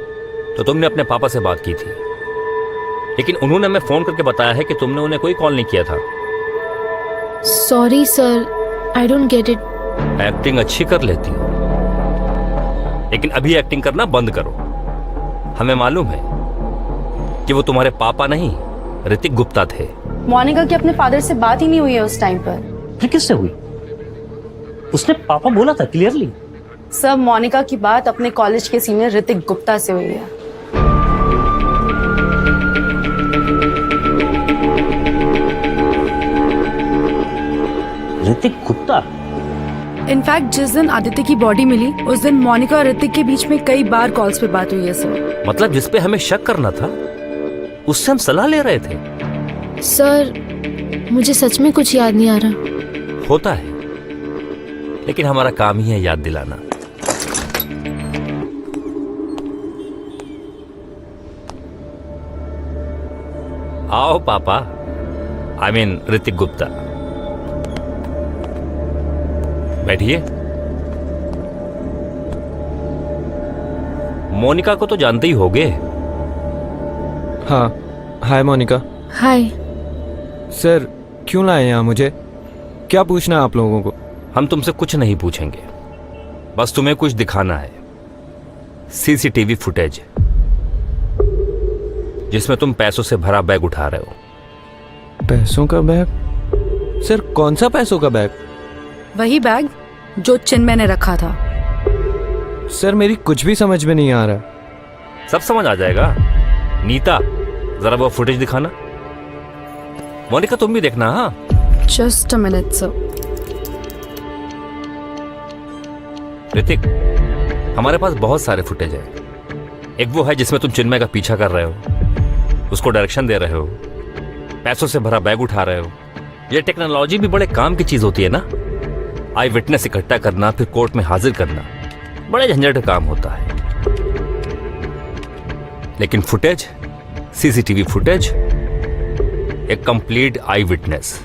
तो तुमने अपने पापा से बात की थी, लेकिन उन्होंने हमें फोन करके बताया है कि तुमने उन्हें कोई कॉल नहीं किया था। Sorry sir, I don't get it. Acting अच्छी कर लेती हो, लेकिन अभी एक्टिंग करना बंद करो। हमें मालूम है कि वो तुम्हारे पापा नहीं, ऋतिक गुप्ता थे। मोनिका की अपने फादर से बात ही नहीं हुई है उस टाइम पर। फिर किससे हुई? उसने पापा बोला था क्लियरली। सब मोनिका की बात अपने कॉलेज के सीनियर ऋतिक गुप्ता से हुई है। ऋतिक गुप्ता? इनफैक्ट जिस दिन आदित्य की बॉडी मिली उस दिन मोनिका और ऋतिक के बीच में कई बार कॉल्स पे बात हुई है सर। मतलब जिस पे हमें शक करना था उससे हम सलाह ले रहे थे। सर मुझे सच में कुछ याद नहीं आ रहा। होता है, लेकिन हमारा काम ही है याद दिलाना। आओ पापा, आई मीन ऋतिक गुप्ता, बैठिए। मोनिका को तो जानते ही होगे। हाँ, हाय मोनिका। हाय सर, क्यों लाए यहाँ मुझे? क्या पूछना है आप लोगों को? हम तुमसे कुछ नहीं पूछेंगे, बस तुम्हें कुछ दिखाना है। सीसीटीवी फुटेज जिसमें तुम पैसों से भरा बैग उठा रहे हो। पैसों का बैग? सर कौन सा पैसों का बैग? वही बैग जो चिन्मय ने रखा था। सर मेरी कुछ भी समझ में नहीं आ रहा। सब समझ आ जाएगा। नीता, जरा वो फुटेज दिखाना। मोनिका तुम भी देखना। हाँ, just a minute sir. Hrithik, हमारे पास बहुत सारे फुटेज है। एक वो है जिसमें तुम चिन्मय का पीछा कर रहे हो, उसको डायरेक्शन दे रहे हो, पैसों से भरा बैग उठा रहे हो। ये टेक्नोलॉजी भी बड़े काम की चीज होती है ना। आई विटनेस इकट्ठा करना, फिर कोर्ट में हाजिर करना, बड़े झंझट काम होता है। लेकिन फुटेज, सीसीटीवी फुटेज, एक कंप्लीट आई विटनेस,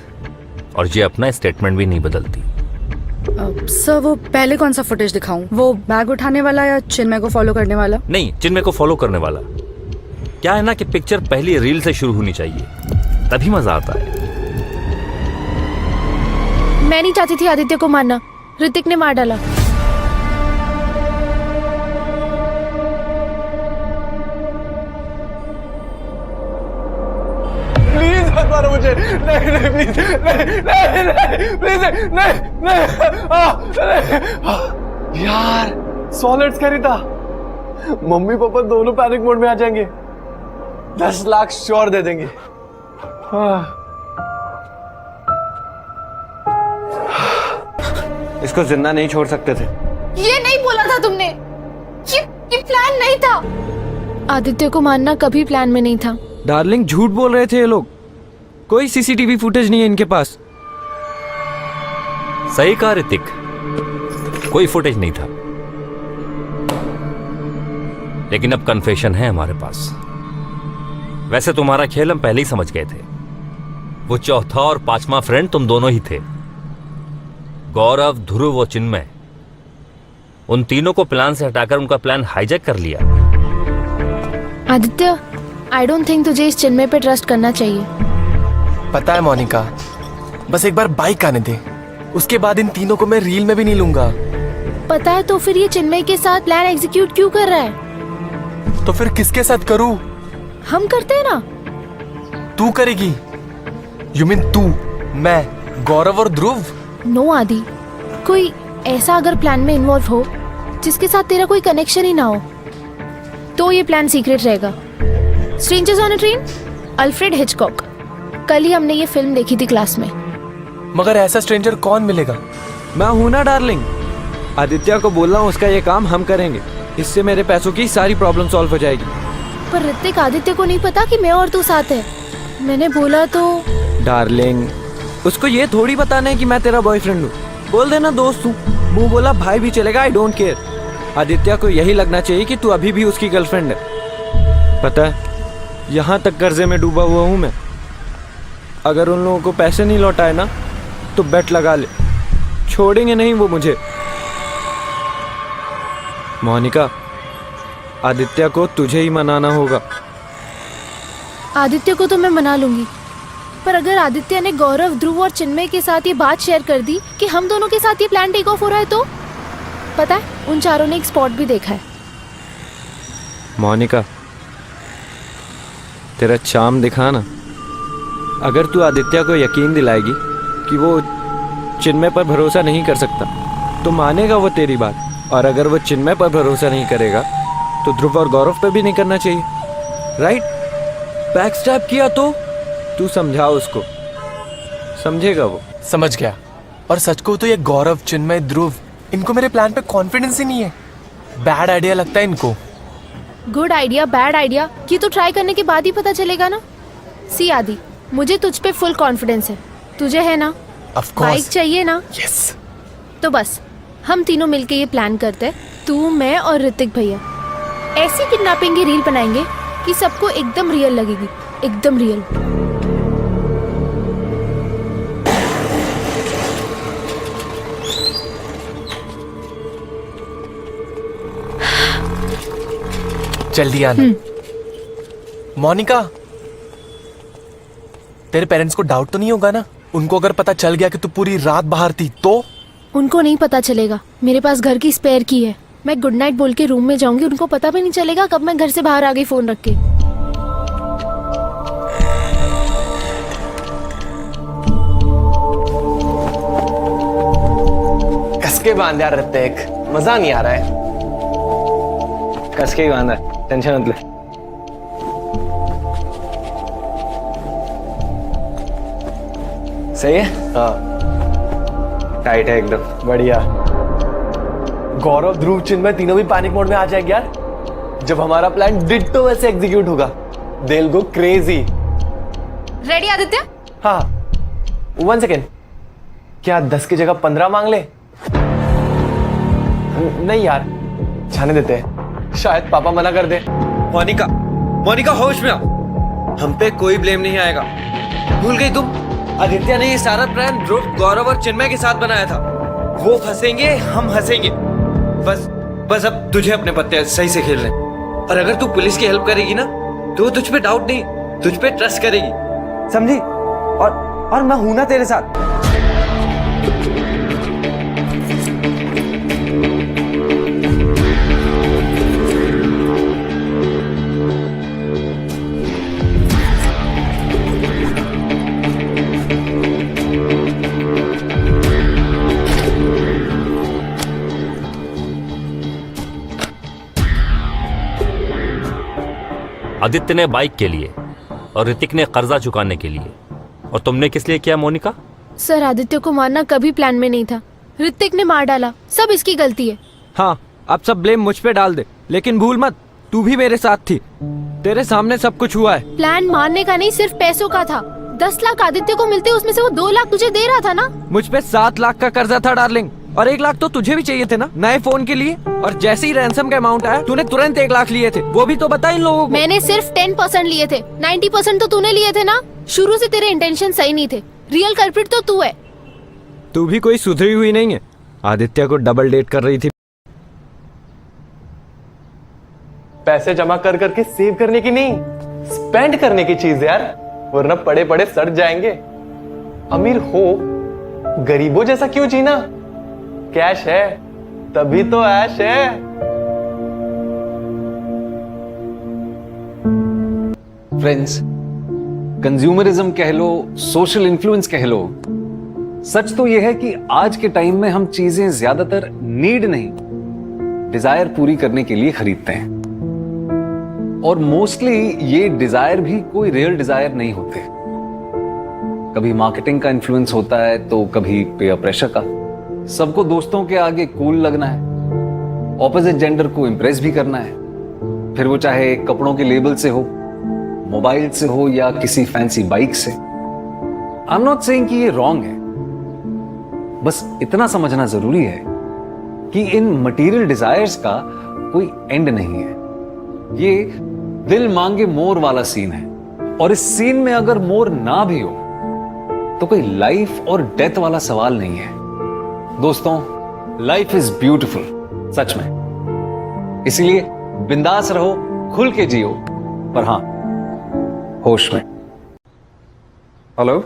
और ये अपना स्टेटमेंट भी नहीं बदलती। सर वो पहले कौन सा फुटेज दिखाऊं? वो बैग उठाने वाला या चिन्मय को फॉलो करने वाला? नहीं, चिन्मय को फॉलो करने वाला। क्या है ना कि पिक्चर पहली रील से शुरू होनी चाहिए, तभी मजा आता है। मैं नहीं चाहती थी आदित्य को मारना, ऋतिक ने मार डाला। प्लीज मत मारो मुझे। नहीं नहीं प्लीज, नहीं नहीं नहीं प्लीज, नहीं नहीं। यार सॉलिड्स खरीदा, मम्मी पापा दोनों पैनिक मोड में आ जाएंगे। 10 लाख श्योर दे देंगे। इसको जिंदा नहीं छोड़ सकते थे। ये नहीं बोला था तुमने। ये प्लान नहीं था। आदित्य को मारना कभी प्लान में नहीं था। डार्लिंग, झूठ बोल रहे थे ये लोग। कोई सीसीटीवी फुटेज नहीं है इनके पास। सही कहा ऋतिक, कोई फुटेज नहीं था। लेकिन अब कन्फेशन है हमारे पास। वैसे तुम्हारा खेल हम पहले ही समझ गए थे। वो चौथा और पांचवा फ्रेंड तुम दोनों ही थे, गौरव, ध्रुव और चिन्मय। उन तीनों को प्लान से हटाकर उनका प्लान हाईजैक कर लिया। आदित्य, आई डोंट थिंक तुझे इस चिन्मय पे ट्रस्ट करना चाहिए। पता है मोनिका, बस एक बार बाइक आने दे, उसके बाद इन तीनों को मैं रील में भी नहीं लूंगा। पता है, तो फिर ये चिन्मय के साथ प्लान एग्जीक्यूट क्यों कर रहा है? तो फिर किसके साथ करूं? हम करते हैं ना। तू करेगी? यू मीन तू, मैं, गौरव और ध्रुव? नो आदि, कोई ऐसा अगर प्लान में इन्वॉल्व हो जिसके साथ तेरा कोई कनेक्शन ही ना हो तो ये प्लान सीक्रेट रहेगा। Strangers on a train, Alfred Hitchcock. कल ही हमने ये फिल्म देखी थी क्लास में। मगर ऐसा स्ट्रेंजर कौन मिलेगा? मैं हूं ना डार्लिंग। आदित्य को बोल रहा हूँ उसका ये काम हम करेंगे, इससे मेरे पैसों की सारी प्रॉब्लम सॉल्व हो जाएगी। पर ऋतिक, आदित्य को नहीं पता कि मैं और तू साथ है। मैंने बोला तो। डार्लिंग, उसको ये थोड़ी बताना है कि मैं तेरा बॉयफ्रेंड हूँ। बोल देना दोस्त हूँ, मुंह बोला भाई भी चलेगा, आई डोंट केयर। आदित्य को यही लगना चाहिए कि तू अभी भी उसकी गर्लफ्रेंड है। पता है, यहाँ तक कर्जे में डूबा हुआ हूँ मैं। अगर उन लोगों को पैसे नहीं लौटाए ना तो बेट लगा ले, छोड़ेंगे नहीं वो मुझे। मोनिका, आदित्य को तुझे ही मनाना होगा। आदित्य को तो मैं मना लूंगी, पर अगर आदित्य ने गौरव, ध्रुव और चिन्मय के साथ ये बात शेयर कर दी कि हम दोनों के साथ ये प्लान टेक ऑफ हो रहा है तो पता है, उन चारों ने एक स्पॉट भी देखा है। मोनिका, तेरा चार्म दिखा ना। अगर तू आदित्य को यकीन दिलाएगी कि वो चिन्मय पर भरोसा नहीं कर सकता तो मानेगा वो तेरी बात, और अगर वो चिन्मय पर भरोसा नहीं करेगा तो ध्रुव और गौरव पे भी नहीं करना चाहिए, राइट? बैकस्टैप किया तो तू समझा उसको, समझेगा वो। समझ गया। और सच को तो ये गौरव, चिन्मय, ध्रुव, इनको मेरे प्लान पे कॉन्फिडेंस ही नहीं है। बैड आइडिया लगता है इनको। गुड आइडिया, बैड आइडिया, ये तो ट्राई करने के बाद ही पता चलेगा ना। सी आदि, मुझे तुझ पे फुल कॉन्फिडेंस है। तुझे है ना? Of course. बाइक चाहिए ना? यस। तो बस हम तीनों मिलके ये प्लान करते हैं, तू, मैं और ऋतिक भैया। ऐसी किडनैपिंग की रील बनाएंगे कि सबको एकदम रियल लगेगी, एकदम रियल। जल्दी आना। मोनिका, तेरे पेरेंट्स को डाउट तो नहीं होगा ना? उनको अगर पता चल गया कि तू पूरी रात बाहर थी तो? उनको नहीं पता चलेगा, मेरे पास घर की स्पेयर की है। मैं गुड नाइट बोल के रूम में जाऊंगी, उनको पता भी नहीं चलेगा कब मैं घर से बाहर आ गई फोन रख के। कस के बांध यार ऋतिक, मजा नहीं आ रहा है। कस के ही बांधा है, टेंशन मत ले। सही है? हाँ, टाइट है एकदम। बढ़िया। गौरव, ध्रुव, चिन्मय तीनों भी पैनिक मोड में आ जाएंगे यार जब हमारा प्लान डिट्टो वैसे एग्जीक्यूट होगा। They will go crazy. Ready Aditya? हाँ, 1 सेकेंड। क्या 10 की जगह 15 मांग ले? नहीं यार, जाने देते हैं, शायद पापा मना कर दे। मोनिका, मोनिका होश में आओ। हम पे कोई ब्लेम नहीं आएगा। भूल गई तुम? आदित्य ने ये सारा प्लान ध्रुव, गौरव और चिन्मय के साथ बनाया था। वो फंसेंगे, हम हंसेंगे। बस अब तुझे अपने पत्ते सही से खेलने। और अगर तू पुलिस की हेल्प करेगी ना तो वो तुझ पे डाउट नहीं, तुझ पे ट्रस्ट करेगी, समझी? और मैं हूं ना तेरे साथ। आदित्य ने बाइक के लिए और ऋतिक ने कर्जा चुकाने के लिए, और तुमने किस लिए किया मोनिका? सर, आदित्य को मारना कभी प्लान में नहीं था। ऋतिक ने मार डाला, सब इसकी गलती है। हाँ, अब सब ब्लेम मुझ पे डाल दे, लेकिन भूल मत तू भी मेरे साथ थी। तेरे सामने सब कुछ हुआ है। प्लान मारने का नहीं, सिर्फ पैसों का था। 10 लाख आदित्य को मिलते, उसमें से वो 2 लाख तुझे दे रहा था ना? मुझ पे 7 लाख का कर्जा था डार्लिंग, और 1 लाख तो तुझे भी चाहिए थे ना नए फोन के लिए। और जैसे ही रैंसम का अमाउंट आया तूने तुरंत 1 लाख लिए थे। वो भी तो बता इन लोगों को। मैंने सिर्फ 10% लिए थे, 90% तो तूने लिए थे ना। शुरू से तेरे इंटेंशन सही नहीं थे। रियल कल्प्रिट तो तू है। तू भी कोई सुधरी हुई नहीं है। आदित्य को डबल डेट कर रही थी। पैसे जमा कर करके सेव करने की नहीं, स्पेंड करने की चीज यार, वरना पड़े पड़े सड़ जाएंगे। अमीर हो गरीबों जैसा क्यों जीना? कैश है तभी तो ऐश है। फ्रेंड्स, कंज्यूमरिज्म कह लो, सोशल इन्फ्लुएंस कह लो, सच तो यह है कि आज के टाइम में हम चीजें ज्यादातर नीड नहीं, डिजायर पूरी करने के लिए खरीदते हैं। और मोस्टली ये डिजायर भी कोई रियल डिजायर नहीं होते। कभी मार्केटिंग का इन्फ्लुएंस होता है तो कभी पेयर प्रेशर का। सबको दोस्तों के आगे कूल लगना है, ऑपोजिट जेंडर को इंप्रेस भी करना है, फिर वो चाहे कपड़ों के लेबल से हो, मोबाइल से हो या किसी फैंसी बाइक से। आई एम नॉट सेइंग कि ये रॉन्ग है, बस इतना समझना जरूरी है कि इन मटेरियल डिजायर्स का कोई एंड नहीं है। ये दिल मांगे मोर वाला सीन है, और इस सीन में अगर मोर ना भी हो तो कोई लाइफ और डेथ वाला सवाल नहीं है। दोस्तों, लाइफ इज ब्यूटीफुल, सच में। इसीलिए बिंदास रहो, खुल के जियो, पर हां, होश में। हेलो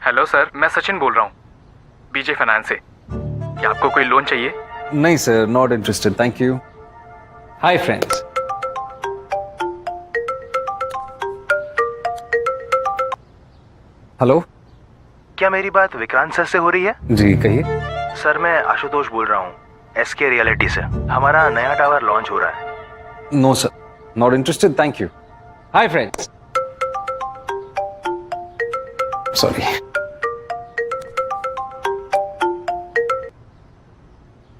हेलो सर, मैं सचिन बोल रहा हूँ बीजे फाइनेंस से। क्या आपको कोई लोन चाहिए? नहीं sir, not interested, thank you. Hi friends. Hello, क्या मेरी बात विक्रांत सर से हो रही है? जी कहिए। सर, मैं आशुतोष बोल रहा हूँ एसके रियलिटी से। हमारा नया टावर लॉन्च हो रहा है। No sir, not interested, thank you. Hi friends. Sorry.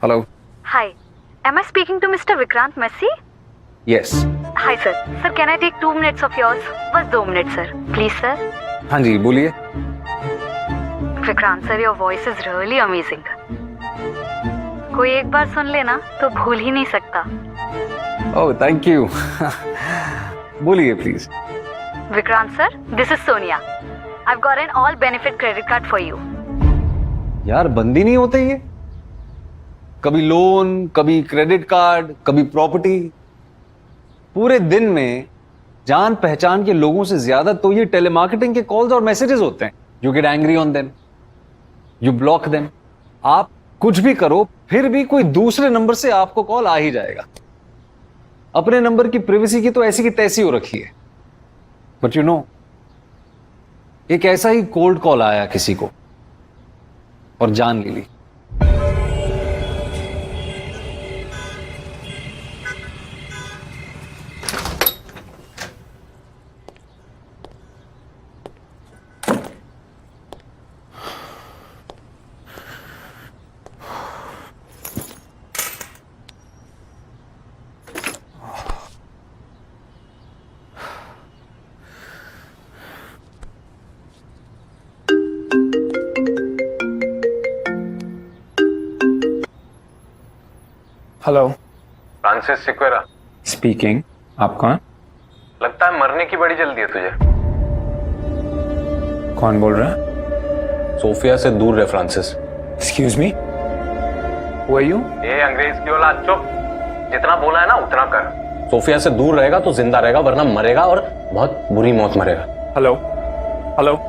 Hello. Hi, am I speaking to Mr. Vikrant Messi? Yes. Hi sir. Sir, can I take 2 minutes of yours? बस 2 minute sir. Please sir. हाँ जी, बोलिए। Vikrant sir, your voice is really amazing. कोई एक बार सुन लेना तो भूल ही नहीं सकता। ओह, थैंक यू। बोलिए please. Vikrant sir, this is Sonia. I've got an all benefit credit card for you. यार, बंदी नहीं होते ये, कभी लोन, कभी क्रेडिट कार्ड, कभी प्रॉपर्टी। पूरे दिन में जान पहचान के लोगों से ज्यादा तो ये टेलीमार्केटिंग के कॉल्स और मैसेजेस होते हैं। You get angry on them, you block them. आप कुछ भी करो, फिर भी कोई दूसरे नंबर से आपको कॉल आ ही जाएगा। अपने नंबर की प्राइवेसी की तो ऐसी की तैसी हो रखी है। बट यू नो, एक ऐसा ही कोल्ड कॉल आया किसी को और जान ले ली। Hello, Francis Sequeira speaking. आप कौन? लगता है मरने की बड़ी जल्दी है तुझे। कौन बोल रहा है? सोफिया से दूर रहे Francis. Excuse me, who are you? ये अंग्रेज की औलाद, चुप। जितना बोला है ना उतना कर। सोफिया से दूर रहेगा तो जिंदा रहेगा, वरना मरेगा और बहुत बुरी मौत मरेगा। Hello hello.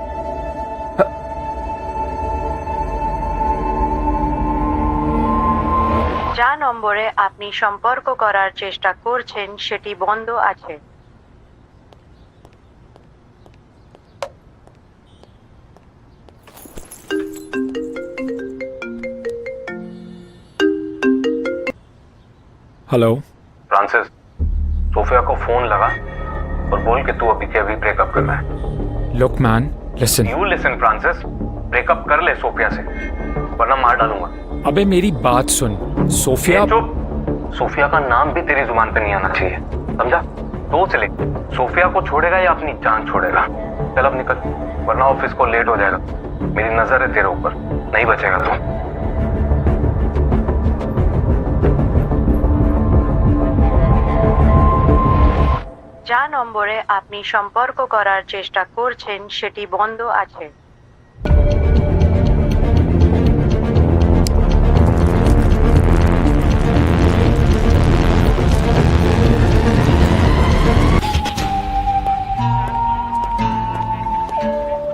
যা নম্বরে আপনি সম্পর্ক করার চেষ্টা করছেন সেটি বন্ধ আছে। हेलो फ्रांसिस, सोफिया को फोन लगा और बोल कि तू अभी के अभी ब्रेकअप करना है। Look man, listen. You listen Francis, breakup कर ले सोफिया से, वरना मार डालूंगा। अबे मेरी बात सुन, सोफिया। चुप। सोफिया का नाम भी तेरी जुबान पे नहीं आना चाहिए, समझा? सोच ले, सोफिया को छोड़ेगा या अपनी जान छोड़ेगा। चल अब निकल, वरना ऑफिस को लेट हो जाएगा। मेरी नजर है तेरे ऊपर, नहीं बचेगा तू। যা নম্বরে আপনি সম্পর্ক করার চেষ্টা করছেন সেটি বন্ধ আছে।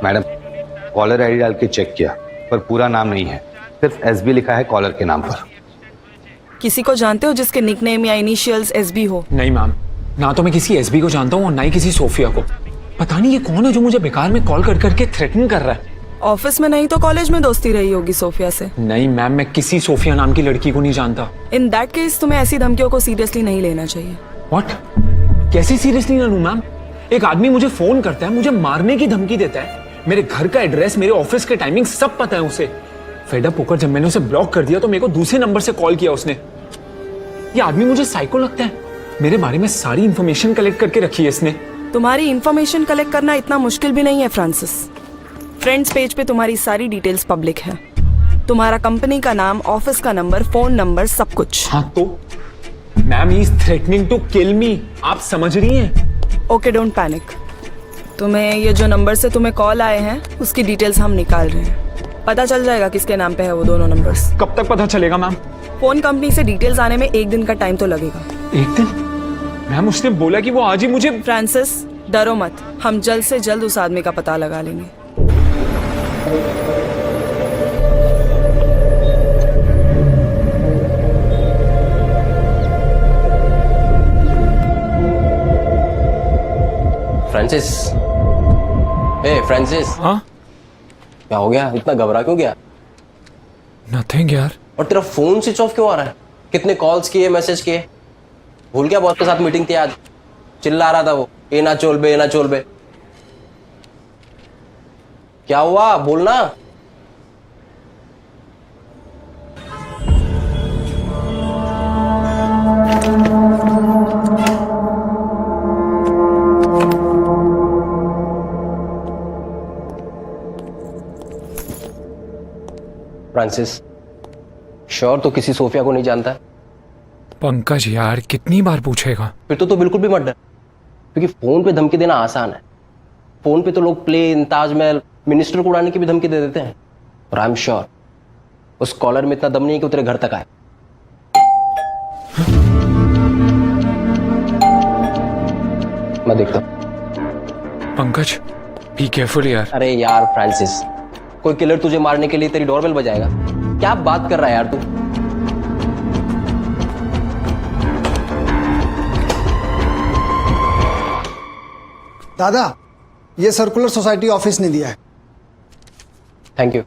मैडम, कॉलर आईडी डाल के चेक किया, पर पूरा नाम नहीं है, सिर्फ एसबी लिखा है कॉलर के नाम पर। किसी को जानते हो जिसके निकनेम या इनिशियल्स एसबी हो? नहीं मैम, ना तो मैं किसी एसबी को जानता हूँ और ना ही किसी सोफिया को। पता नहीं ये कौन है जो मुझे बेकार में कॉल कर करके थ्रेटन कर रहा है। ऑफिस में नहीं तो कॉलेज में दोस्ती रही होगी सोफिया से। नहीं मैम, मैं किसी सोफिया नाम की लड़की को नहीं जानता। इन दैट केस तुम्हें ऐसी धमकियों को सीरियसली नहीं लेना चाहिए। व्हाट? कैसे सीरियसली ना लूं मैम? एक आदमी मुझे फोन करता है, मुझे मारने की धमकी देता है, मेरे घर का एड्रेस, मेरे ऑफिस के टाइमिंग सब पता है उसे। फेड अप होकर जब मैंने उसे ब्लॉक कर दिया तो मेरे को दूसरे नंबर से कॉल किया उसने। ये आदमी मुझे साइको लगता है। मेरे बारे में सारी इंफॉर्मेशन कलेक्ट करके रखी है इसने। तुम्हारी इंफॉर्मेशन कलेक्ट करना इतना मुश्किल भी नहीं है फ्रांसिस। फ्रेंड्स पेज पे तुम्हारी सारी डिटेल्स पब्लिक है, तुम्हारा कंपनी का नाम, ऑफिस का नंबर, फोन नंबर, सब कुछ। हाँ तो मैम, ही is threatening to kill me, आप समझ रही हैं? Okay, don't panic. तुम्हें ये जो नंबर से तुम्हें कॉल आए हैं उसकी डिटेल्स हम निकाल रहे हैं। पता चल जाएगा किसके नाम पे है वो दोनों नंबर्स। कब तक पता चलेगा मैम? फोन कंपनी से डिटेल्स आने में 1 दिन का टाइम तो लगेगा। 1 दिन? मैम उसने बोला कि वो आज ही मुझे। फ्रांसिस डरो मत, हम जल्द से जल्द उस आदमी का पता लगा लेंगे। फ्रांसिस, ए फ्रांसिस। हाँ? क्या हो गया? इतना घबरा क्यों गया? नथिंग यार। और तेरा फोन स्विच ऑफ क्यों आ रहा है? कितने कॉल्स किए, मैसेज किए? भूल गया बॉस के साथ मीटिंग थी आज? चिल्ला रहा था वो, ए ना चोल बे, ए ना चोल बे। क्या हुआ? बोलना। फ्रांसिस, श्योर तो किसी सोफिया को नहीं जानता है? पंकज यार, कितनी बार पूछेगा? फिर तो बिल्कुल भी मत डर, क्योंकि फोन पे धमकी देना आसान है। फोन पे तो लोग प्लेन, ताजमहल, मिनिस्टर को उड़ाने की भी धमकी दे देते हैं। और आई एम श्योर उस कॉलर में इतना दम नहीं है कि वो तेरे घर तक आए। मैं देखता हूं। पंकज, बी केयरफुल यार। अरे यार फ्रांसिस, कोई किलर तुझे मारने के लिए तेरी डोरबेल बजाएगा? क्या बात कर रहा है यार तू? दादा, ये सर्कुलर सोसाइटी ऑफिस ने दिया है। Thank you.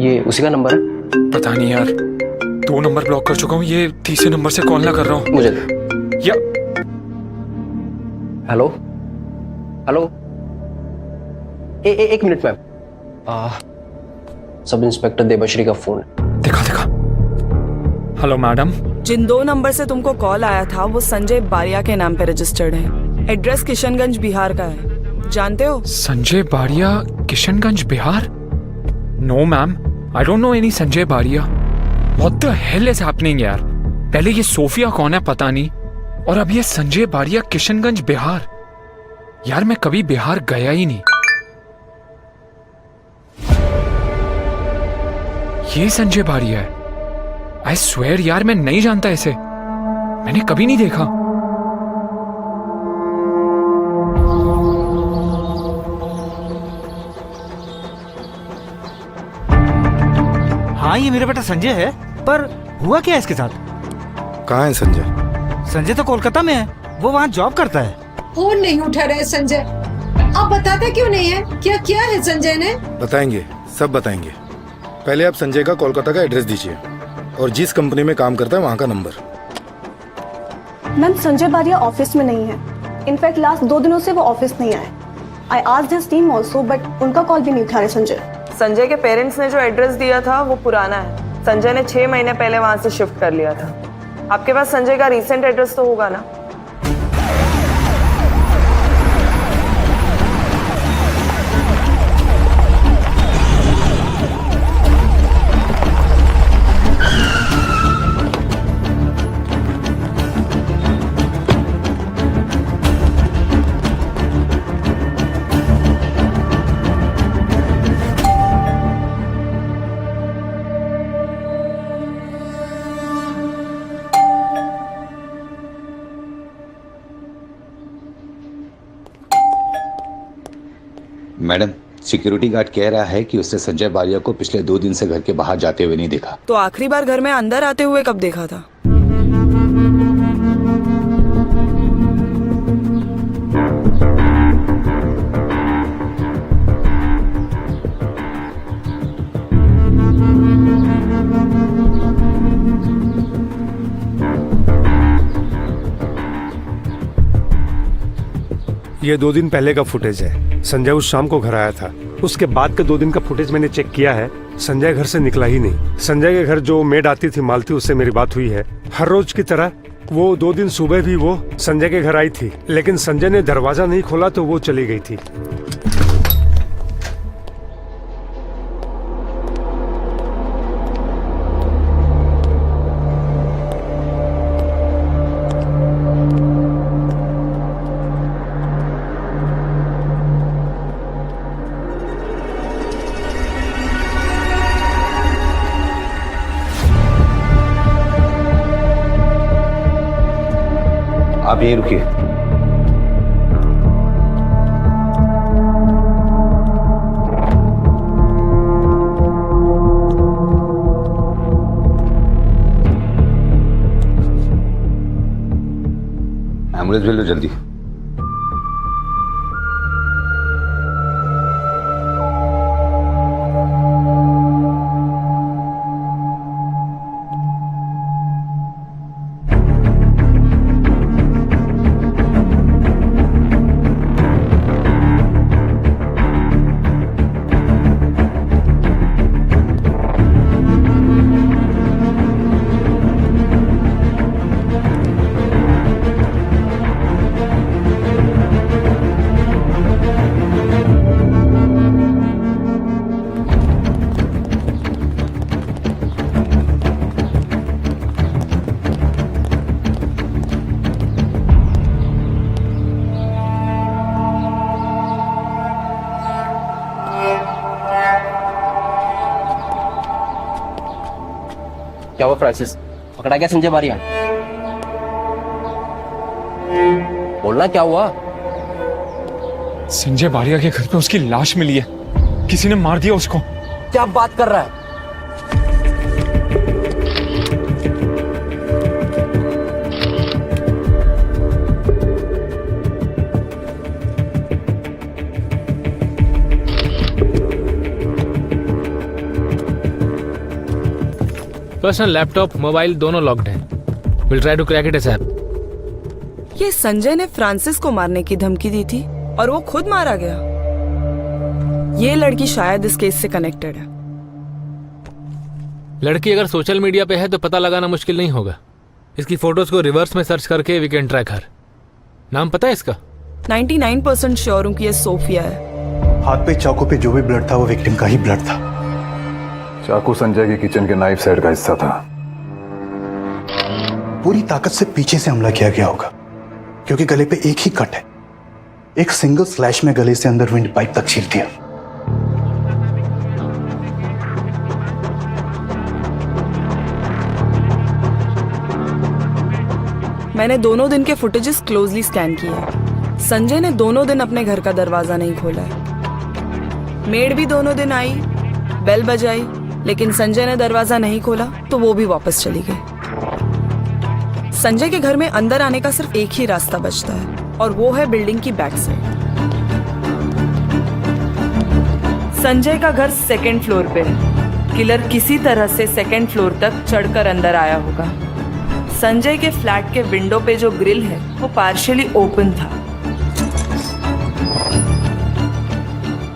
ये उसी का नंबर है? पता नहीं यार, 2 नंबर ब्लॉक कर चुका हूँ, ये तीसरे नंबर से कॉल ना कर रहा हूँ। मुझे या हेलो हेलो, एक minute ma'am, sub inspector Debashree का फोन है। दिखा दिखा। Hello madam. जिन 2 नंबर से तुमको कॉल आया था वो संजय बारिया के नाम पे रजिस्टर्ड है। एड्रेस किशनगंज बिहार का है, जानते हो? Sanjay Baria, Kishanganj Bihar? No ma'am, I don't know any Sanjay Baria. What the hell is happening यार? पहले ये सोफिया कौन है पता नहीं, और अब ये संजय बारिया, किशनगंज बिहार। यार मैं कभी बिहार गया ही नहीं। ये संजय बारिया है। आई स्वेयर यार, मैं नहीं जानता इसे, मैंने कभी नहीं देखा। हाँ, ये मेरा बेटा संजय है, पर हुआ क्या है इसके साथ? कहाँ है संजय? संजय तो कोलकाता में है, वो वहाँ जॉब करता है। फोन नहीं उठा रहे संजय, आप बताते क्यों नहीं है? क्या किया है संजय ने? बताएंगे, सब बताएंगे। पहले आप संजय का कोलकाता का एड्रेस दीजिए और जिस कंपनी में काम करता है वहाँ का नंबर। मैम, संजय बारिया ऑफिस में नहीं है। इनफैक्ट लास्ट 2 दिनों से वो ऑफिस नहीं आए। I asked his team also, but उनका कॉल भी नहीं उठा रहे संजय। संजय के पेरेंट्स ने जो एड्रेस दिया था वो पुराना है। संजय ने 6 महीने पहले वहां से शिफ्ट कर लिया था। आपके पास संजय का रीसेंट एड्रेस तो होगा ना? मैडम, सिक्योरिटी गार्ड कह रहा है कि उसने संजय बारिया को पिछले 2 दिन से घर के बाहर जाते हुए नहीं देखा। तो आखिरी बार घर में अंदर आते हुए कब देखा था? ये 2 दिन पहले का फुटेज है। संजय उस शाम को घर आया था। उसके बाद के 2 दिन का फुटेज मैंने चेक किया है। संजय घर से निकला ही नहीं। संजय के घर जो मेड आती थी मालती, उससे मेरी बात हुई है। हर रोज की तरह वो 2 दिन सुबह भी वो संजय के घर आई थी, लेकिन संजय ने दरवाजा नहीं खोला तो वो चली गई थी। आप यहीं रुकिए। एम्बुलेंस भेज लो जल्दी। क्या हुआ फ्रांसिस? पकड़ा गया संजय बारिया? बोलना क्या हुआ? संजय बारिया के घर पे उसकी लाश मिली है। किसी ने मार दिया उसको। क्या बात कर रहा है? पर्सनल लैपटॉप, मोबाइल दोनों लॉक्ड हैं। Will try to crack it ASAP. ये संजय ने फ्रांसिस को मारने की धमकी दी थी और वो खुद मारा गया। ये लड़की शायद इस केस से कनेक्टेड है। लड़की अगर सोशल मीडिया पे है तो पता लगाना मुश्किल नहीं होगा। इसकी फोटोज को रिवर्स में सर्च करके वी कैन ट्रैक हर। नाम पता है इसका? 99% श्योर हूं कि ये सोफिया है। हाथ पे चाकू पे जो भी ब्लड था वो विक्टिम का ही ब्लड था। चाकू संजय के किचन के नाइफ सेट का हिस्सा था। पूरी ताकत से पीछे से हमला किया गया होगा, क्योंकि गले पे एक ही कट है। एक सिंगल स्लैश में गले से अंदर विंड पाइप तक चीर दिया। मैंने दोनों दिन के फुटेजेस क्लोजली स्कैन किए हैं। संजय ने दोनों दिन अपने घर का दरवाजा नहीं खोला है। मेड भी दोनों दिन आई, बेल बजाई, लेकिन संजय ने दरवाजा नहीं खोला तो वो भी वापस चली गई। संजय के घर में अंदर आने का सिर्फ एक ही रास्ता बचता है और वो है बिल्डिंग की बैक साइड। संजय का घर 2nd फ्लोर पे है। किलर किसी तरह से 2nd फ्लोर तक चढ़कर अंदर आया होगा। संजय के फ्लैट के विंडो पे जो ग्रिल है वो पार्शियली ओपन था,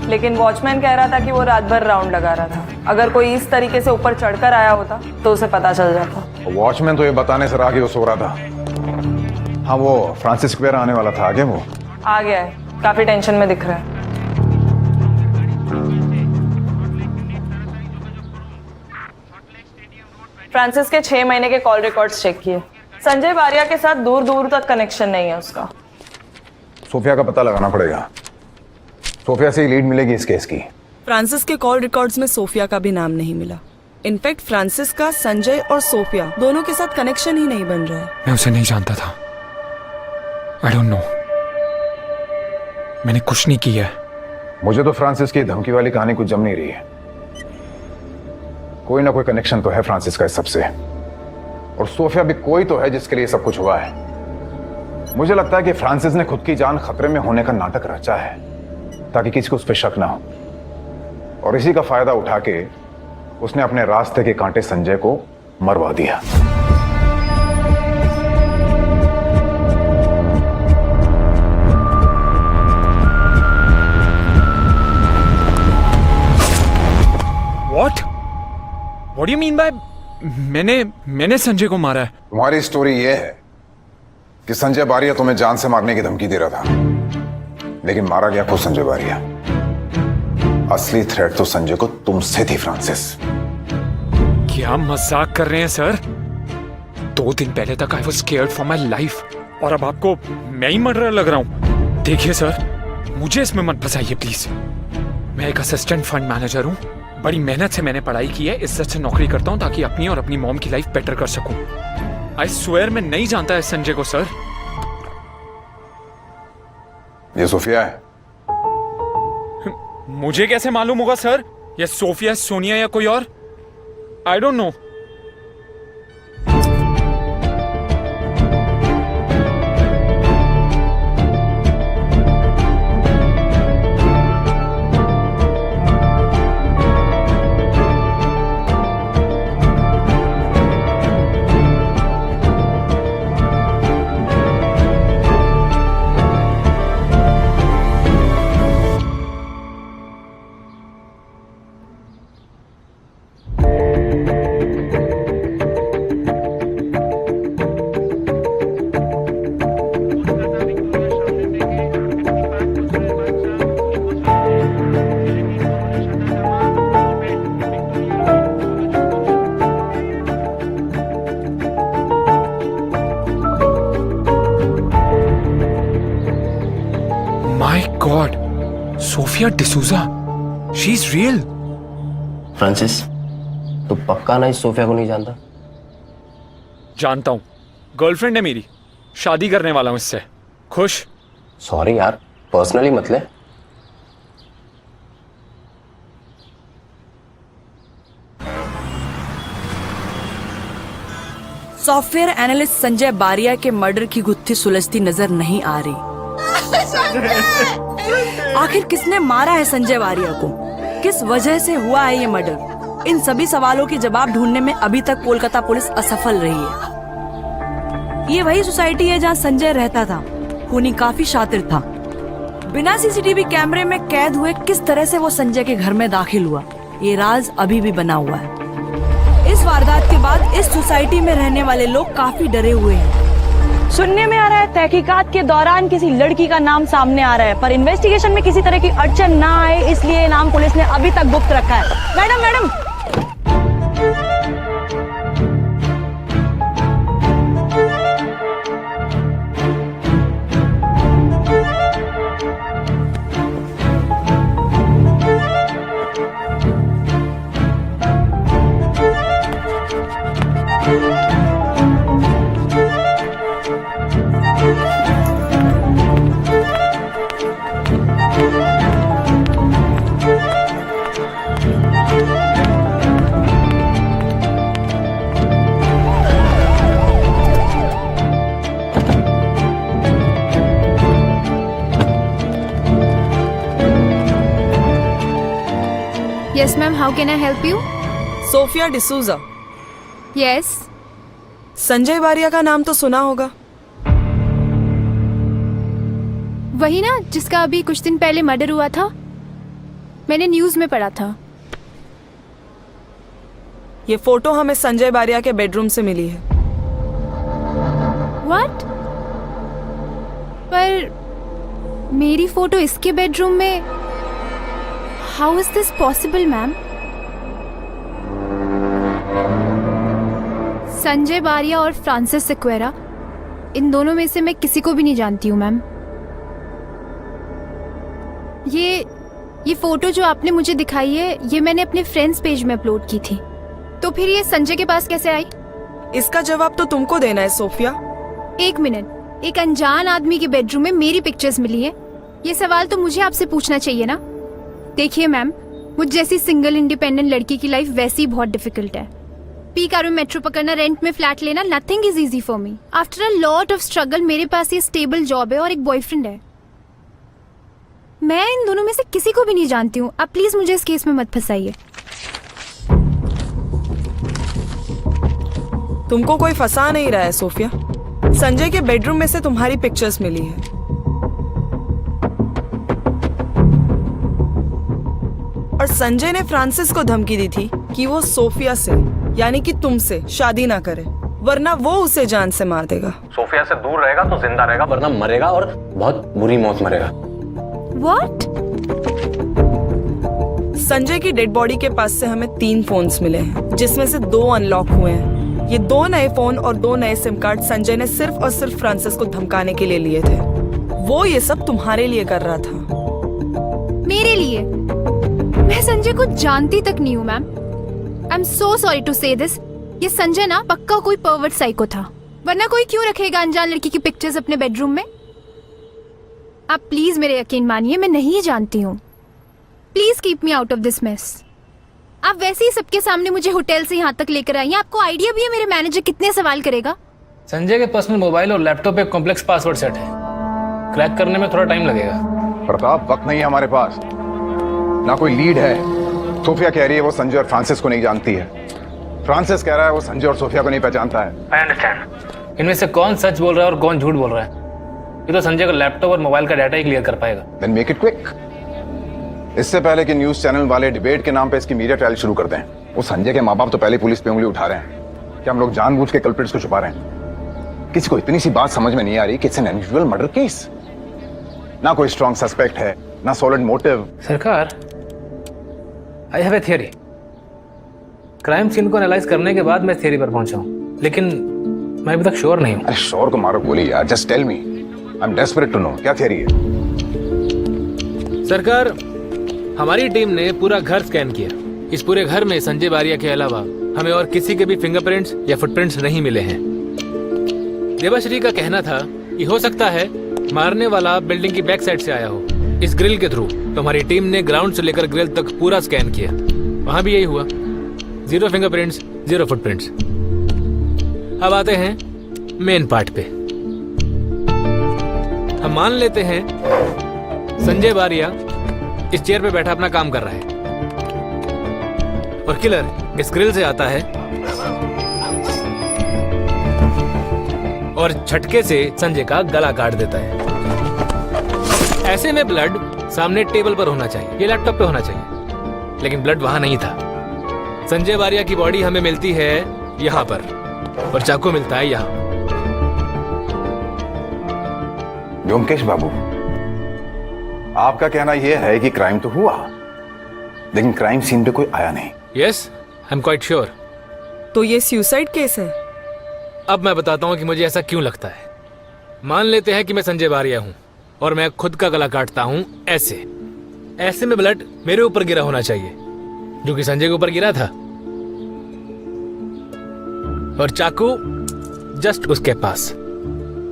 लेकिन वॉचमैन कह रहा था कि वो रात भर राउंड लगा रहा था। अगर कोई इस तरीके से ऊपर चढ़कर आया होता तो उसे पता चल जाता। वॉचमैन तो ये बताने से रहा कि वो सो रहा था। हाँ, वो फ्रांसिस स्क्वायर आने वाला था। आगे वो आ गया है, काफी टेंशन में दिख रहा है। फ्रांसिस के 6 महीने के कॉल रिकॉर्ड्स चेक किए। संजय बारिया के साथ दूर दूर तक कनेक्शन नहीं है उसका। सोफिया का पता लगाना पड़ेगा। सोफिया से ही लीड मिलेगी इस केस की। फ्रांसिस के कॉल रिकॉर्ड्स में सोफिया का भी नाम नहीं मिला। इनफैक्ट फ्रांसिस का संजय और सोफिया दोनों के साथ कनेक्शन ही नहीं बन रहा है। मैं उसे नहीं जानता था। आई डोंट नो। मैंने कुछ नहीं किया है। मुझे तो फ्रांसिस की धमकी वाली कहानी कुछ जम नहीं रही है। कोई ना कोई कनेक्शन तो है फ्रांसिस का इस सबसे, और सोफिया भी कोई तो है जिसके लिए सब कुछ हुआ है। मुझे लगता है कि फ्रांसिस ने खुद की जान खतरे में होने का नाटक रचा है ताकि किसी को उस पर शक ना हो, और इसी का फायदा उठा के उसने अपने रास्ते के कांटे संजय को मरवा दिया। What? What do you mean by मैंने संजय को मारा है? तुम्हारी स्टोरी यह है कि संजय बारिया तुम्हें जान से मारने की धमकी दे रहा था, लेकिन मारा गया खुद संजय बारिया। असली थ्रेट तो संजय को तुमसे थी फ्रांसिस। क्या मजाक कर रहे हैं सर? 2 दिन पहले तक I was scared for my life, और अब आपको मैं ही मर्डरर लग रहा हूं। देखिए सर, मुझे इसमें मत फंसाइए प्लीज। मैं एक असिस्टेंट फंड मैनेजर हूं, बड़ी मेहनत से मैंने पढ़ाई की है, इज्जत से नौकरी करता हूं ताकि अपनी और अपनी मॉम की लाइफ बेटर कर सकूं। आई स्वेयर मैं नहीं जानता है संजय को सर। ये सोफिया है। मुझे कैसे मालूम होगा सर? ये सोफिया, सोनिया या कोई और? I don't know. Sophia D'Souza, she is real. Francis, तू पक्का ना इस सोफिया को नहीं जानता? जानता हूं, गर्लफ्रेंड है मेरी, शादी करने वाला हूं इससे। खुश? सॉरी यार, पर्सनली मत ले। सॉफ्टवेयर एनालिस्ट संजय बारिया के मर्डर की गुत्थी सुलझती नजर नहीं आ रही। आखिर किसने मारा है संजय बारिया को? किस वजह से हुआ है ये मर्डर? इन सभी सवालों के जवाब ढूंढने में अभी तक कोलकाता पुलिस असफल रही है। ये वही सोसाइटी है जहां संजय रहता था। खूनी काफी शातिर था। बिना सीसीटीवी कैमरे में कैद हुए किस तरह से वो संजय के घर में दाखिल हुआ, ये राज अभी भी बना हुआ है। इस वारदात के बाद इस सोसाइटी में रहने वाले लोग काफी डरे हुए हैं। सुनने में आ रहा है तहकीकात के दौरान किसी लड़की का नाम सामने आ रहा है, पर इन्वेस्टिगेशन में किसी तरह की अड़चन ना आए इसलिए ये नाम पुलिस ने अभी तक गुप्त रखा है। Madam Yes, ma'am. How can I help you? Sophia D'Souza. Yes. Sanjay Baria का नाम तो सुना होगा। वही ना जिसका अभी कुछ दिन पहले मर्डर हुआ था, मैंने न्यूज में पढ़ा था। ये फोटो हमें संजय बारिया के बेडरूम से मिली है। What? पर मेरी फोटो इसके बेडरूम में? How is this possible, ma'am? Sanjay Baria और फ्रांसिस सिक्वेरा, इन दोनों में से मैं किसी को भी नहीं जानती हूँ मैम। ये फोटो जो आपने मुझे दिखाई है, ये मैंने अपने फ्रेंड्स पेज में अपलोड की थी। तो फिर ये संजय के पास कैसे आई? इसका जवाब तो तुमको देना है सोफिया। एक मिनट, एक अनजान आदमी के बेडरूम में मेरी पिक्चर्स मिली है, ये सवाल तो मुझे आपसे पूछना चाहिए ना। देखिए मैम, मुझ जैसी सिंगल इंडिपेंडेंट लड़की की लाइफ वैसे ही बहुत डिफिकल्ट है। पी कार में मेट्रो पकड़ना, रेंट में फ्लैट लेना, nothing is easy for me. After a lot of struggle मेरे पास ये स्टेबल जॉब है और एक बॉयफ्रेंड है। मैं इन दोनों में से किसी को भी नहीं जानती हूँ। आप प्लीज मुझे इस केस में मत फंसाइए। तुमको कोई फंसा नहीं रहा है सोफिया। संजय के बेडरूम में से तुम्हारी पिक्चर्स मिली है। और संजय ने फ्रांसिस को धमकी दी थी कि वो सोफिया से, यानी कि तुमसे शादी ना करे, वरना वो उसे जान से मार देगा। सोफिया से दूर रहेगा तो जिंदा रहेगा, वरना मरेगा और बहुत बुरी मौत मरेगा। What? संजय की डेड बॉडी के पास से हमें 3 फोन्स मिले हैं, जिसमें से 2 अनलॉक हुए हैं। ये 2 नए फोन और 2 नए सिम कार्ड संजय ने सिर्फ और सिर्फ फ्रांसिस को धमकाने के लिए लिए थे। वो ये सब तुम्हारे लिए कर रहा था। मेरे लिए? मैं संजय को जानती तक नहीं हूँ ma'am. I am so sorry to say this. ये संजय ना पक्का कोई परवर्ट साइको था, वरना कोई क्यों रखेगा अनजान लड़की की पिक्चर्स अपने बेडरूम में। आप प्लीज मेरे यकीन मानिए, मैं नहीं जानती हूँ। Please keep me out of this mess. आप वैसे ही सबके सामने मुझे होटल से यहाँ तक लेकर आई हैं। आपको आइडिया भी है मेरे मैनेजर कितने सवाल करेगा? संजय के पर्सनल मोबाइल और लैपटॉप पे कॉम्प्लेक्स पासवर्ड सेट है, क्रैक करने में थोड़ा टाइम लगेगा। प्रताप, वक्त नहीं है हमारे पास, ना कोई लीड है। सोफिया कह रही है वो संजय और फ्रांसिस को नहीं जानती है। फ्रांसिस कह रहा है वो संजय और सोफिया को नहीं पहचानता है। I understand. इनमें से कौन सच बोल रहा है और कौन झूठ बोल रहा है, ये तो संजय का लैपटॉप और मोबाइल का डाटा ही क्लियर कर पाएगा। Then make it quick। इससे पहले कि न्यूज चैनल वाले डिबेट के नाम पे इसकी मीडिया ट्रायल शुरू कर दें, वो संजय के माँ बाप तो पहले पुलिस पे उंगली उठा रहे हैं कि हम लोग जानबूझ के कल्प्रिट्स को छुपा रहे हैं। किसी को इतनी सी बात समझ में नहीं आ रही कि it's an unusual murder case. ना कोई स्ट्रॉन्ग सस्पेक्ट है, ना solid motive. Sarkar, I have a theory. Crime scene को एनालाइज करने के बाद मैं थियरी पर पहुंचा हूं, लेकिन मैं अभी तक श्योर नहीं हूं। अरे श्योर को मारो गोली यार, just tell me, I am desperate to know. क्या थियरी है? सरकार, हमारी टीम ने पूरा घर स्कैन किया। इस पूरे घर में संजय बारिया के अलावा हमें और किसी के भी फिंगरप्रिंट्स या फुटप्रिंट्स नहीं मिले हैं। देवाश्री का कहना था कि हो सकता है मारने वाला बिल्डिंग की बैक साइड से आया हो, इस ग्रिल के थ्रू। तो हमारी टीम ने ग्राउंड से लेकर ग्रिल तक पूरा स्कैन किया, वहां भी यही हुआ। 0 फिंगरप्रिंट्स, 0 फुटप्रिंट्स। अब आते हैं मेन पार्ट पे। हम मान लेते हैं संजय बारिया इस चेयर पे बैठा अपना काम कर रहा है और किलर इस ग्रिल से आता है और झटके से संजय का गला काट देता है। ऐसे में ब्लड सामने टेबल पर होना चाहिए, ये लैपटॉप पे होना चाहिए, लेकिन ब्लड वहां नहीं था। संजय बारिया की बॉडी हमें मिलती है यहाँ पर और चाकू मिलता है यहाँ। व्योमकेश बाबू, आपका कहना यह है कि क्राइम तो हुआ, लेकिन क्राइम सीन पे कोई आया नहीं। Yes, I am quite sure. तो ये सुसाइड केस है? अब मैं बताता हूँ कि मुझे ऐसा क्यों लगता है। मान लेते हैं कि मैं संजय बारिया हूँ और मैं खुद का गला काटता हूँ ऐसे में ब्लड मेरे ऊपर गिरा होना चाहिए, जो कि संजय के ऊपर गिरा था, और चाकू जस्ट उसके पास,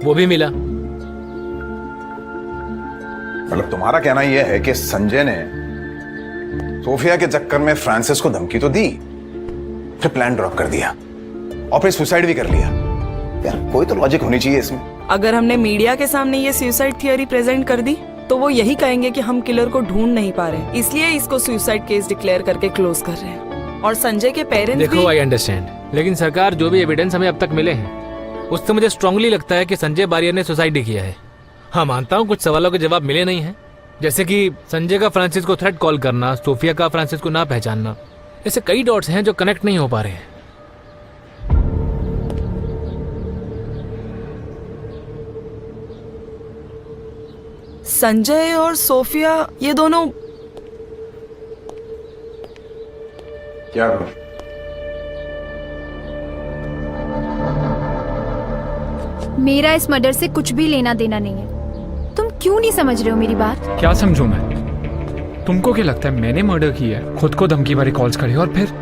वो भी मिला। मतलब तुम्हारा कहना यह है कि संजय ने सोफिया के चक्कर में फ्रांसिस को धमकी तो दी, फिर प्लान ड्रॉप कर दिया और फिर सुसाइड भी कर लिया। यार कोई तो लॉजिक होनी चाहिए इसमें। अगर हमने मीडिया के सामने ये सुसाइड थियरी प्रेजेंट कर दी तो वो यही कहेंगे कि हम किलर को ढूंढ नहीं पा रहे, इसलिए इसको सुसाइड केस डिक्लेयर करके क्लोज कर रहे हैं। और संजय के पेरेंट्स देखो, आई अंडरस्टैंड, लेकिन सरकार जो भी एविडेंस हमें अब तक मिले हैं उससे मुझे स्ट्रांगली लगता है कि संजय बारिया ने सुसाइड ही किया है। हाँ, मानता हूँ कुछ सवालों के जवाब मिले नहीं हैं, जैसे कि संजय का फ्रांसिस को थ्रेट कॉल करना, सोफिया का फ्रांसिस को ना पहचानना। ऐसे कई डॉट्स हैं जो कनेक्ट नहीं हो पा रहे हैं। संजय और सोफिया ये दोनों क्या? मेरा इस मर्डर से कुछ भी लेना देना नहीं है। तुम क्यों नहीं समझ रहे हो मेरी बात? क्या समझूं मैं? तुमको क्या लगता है मैंने मर्डर किया है? खुद को धमकी भरी कॉल्स करे और फिर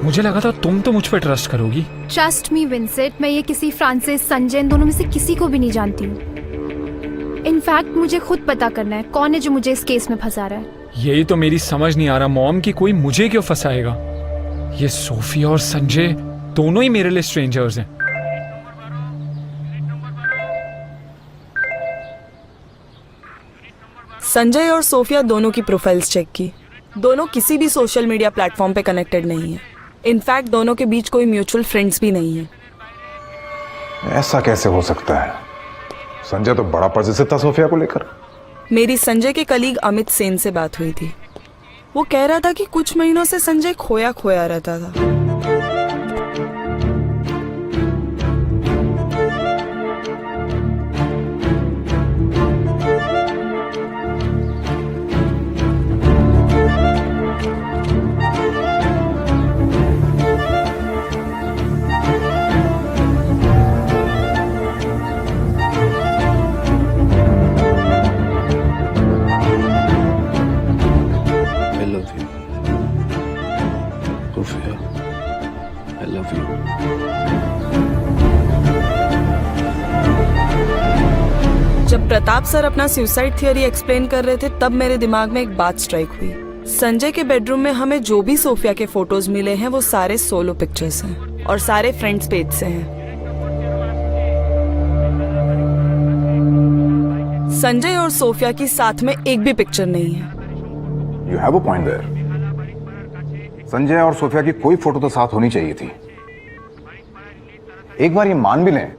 मुझे लगा था तुम तो मुझ पे ट्रस्ट करोगी। ट्रस्ट मी विंसेंट, मैं ये किसी फ्रांसिस, संजय, इन दोनों में से किसी को भी नहीं जानती हूँ। इनफैक्ट मुझे खुद पता करना है कौन है जो मुझे इस केस में फंसा रहा है। यही तो मेरी समझ नहीं आ रहा मॉम कि कोई मुझे क्यों फंसाएगा। ये सोफिया और संजय दोनों ही मेरे लिए स्ट्रेंजर्स हैं। संजय और सोफिया दोनों की प्रोफाइल्स चेक की। दोनों किसी भी सोशल मीडिया प्लेटफॉर्म पे कनेक्टेड नहीं है। इनफैक्ट दोनों के बीच कोई म्यूचुअल फ्रेंड्स भी नहीं है। ऐसा कैसे हो सकता है? संजय तो बड़ा पॉजिटिव था सोफिया को लेकर। मेरी संजय के कलीग अमित सेन से बात हुई थी। वो कह रहा था कि कुछ महीनों से संजय खोया खोया रहता था। जब प्रताप सर अपना सुसाइड थियरी एक्सप्लेन कर रहे थे तब मेरे दिमाग में एक बात स्ट्राइक हुई। संजय के बेडरूम में हमें जो भी सोफिया के फोटोज मिले हैं वो सारे सोलो पिक्चर्स हैं और सारे फ्रेंड्स पेज से हैं। संजय और सोफिया की साथ में एक भी पिक्चर नहीं है। You have a point there. Sanjay और सोफिया की कोई फोटो तो साथ होनी चाहिए थी। एक बार ये मान भी लें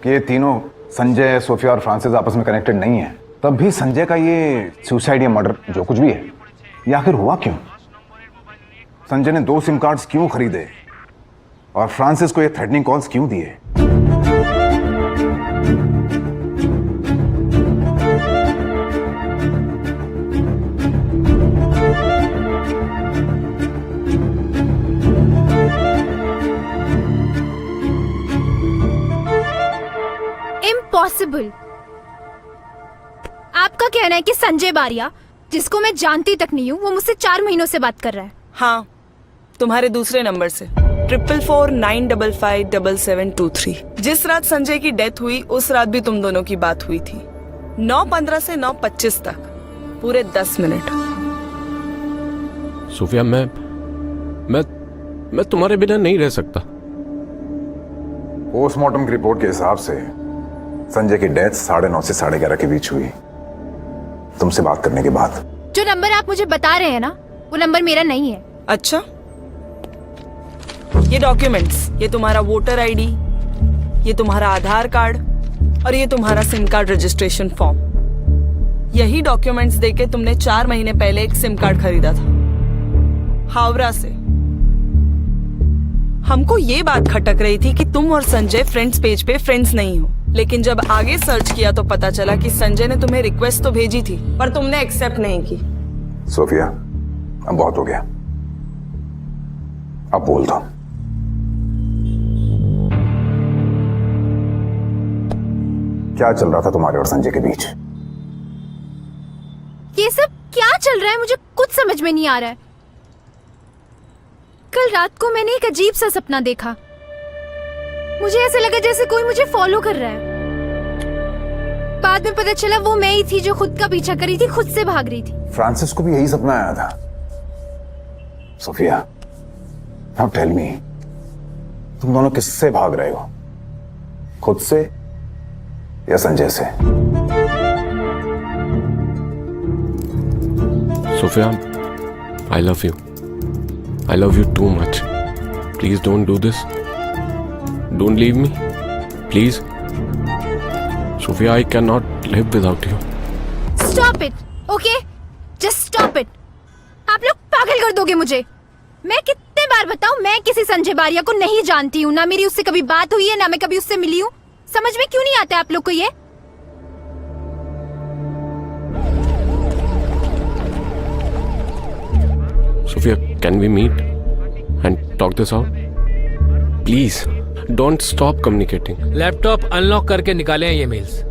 कि ये तीनों संजय, सोफिया और फ्रांसिस आपस में कनेक्टेड नहीं है, तब भी संजय का ये सुसाइड या मर्डर जो कुछ भी है ये आखिर हुआ क्यों? संजय ने 2 सिम कार्ड्स क्यों खरीदे और फ्रांसिस को ये थ्रेटनिंग कॉल्स क्यों दिए? इम्पॉसिबल। आपका कहना है कि संजय बारिया, जिसको मैं जानती तक नहीं हूँ, वो मुझसे 4 महीनों से बात कर रहा है। हाँ, तुम्हारे दूसरे नंबर से 4449557723। जिस रात संजय की डेथ हुई उस रात भी तुम दोनों की बात हुई थी। 9:15 से 9:25 तक, पूरे 10 मिनट। सोफिया, मैं तुम्हारे बिना नहीं रह सकता। पोस्टमार्टम की रिपोर्ट के हिसाब से संजय की डेथ 9:30 से 11:30 के बीच हुई, तुमसे बात करने के बाद। जो नंबर आप मुझे बता रहे हैं ना, वो नंबर मेरा नहीं है। अच्छा, ये डॉक्यूमेंट्स, ये तुम्हारा वोटर आईडी, ये तुम्हारा आधार कार्ड और ये तुम्हारा सिम कार्ड रजिस्ट्रेशन फॉर्म। यही डॉक्यूमेंट्स देके तुमने 4 महीने पहले एक सिम कार्ड खरीदा था हावड़ा से। हमको ये बात खटक रही थी कि तुम और संजय फ्रेंड्स पेज पे फ्रेंड्स नहीं हो, लेकिन जब आगे सर्च किया तो पता चला कि संजय ने तुम्हें रिक्वेस्ट तो भेजी थी पर तुमने एक्सेप्ट नहीं की। सोफिया, अब बहुत हो गया, अब बोल दो। क्या चल रहा था तुम्हारे और संजय के बीच? ये सब क्या चल रहा है मुझे कुछ समझ में नहीं आ रहा है। कल रात को मैंने एक अजीब सा सपना देखा। मुझे ऐसा लगा जैसे कोई मुझे फॉलो कर रहा है। बाद में पता चला वो मैं ही थी जो खुद का पीछा कर रही थी, खुद से भाग रही थी। फ्रांसिस को भी यही सपना आया था। सोफिया, नाउ टेल मी, तुम दोनों किससे भाग रहे हो? खुद से या संजय से? Sophia, I love you. I love you too much. Please don't do this. Don't leave me. Please. Sophia, I cannot live without you. Stop it, okay? Just stop it. आप लोग पागल कर दोगे मुझे। मैं कितने बार बताऊं, मैं किसी संजय बारिया को नहीं जानती हूँ, ना मेरी उससे कभी बात हुई है, ना मैं कभी उससे मिली हूँ। समझ में क्यों नहीं आता आप लोग को ये? Sophia, can we meet and talk this out? Please, don't stop communicating. Laptop unlock करके निकाले हैं ये मेल्स।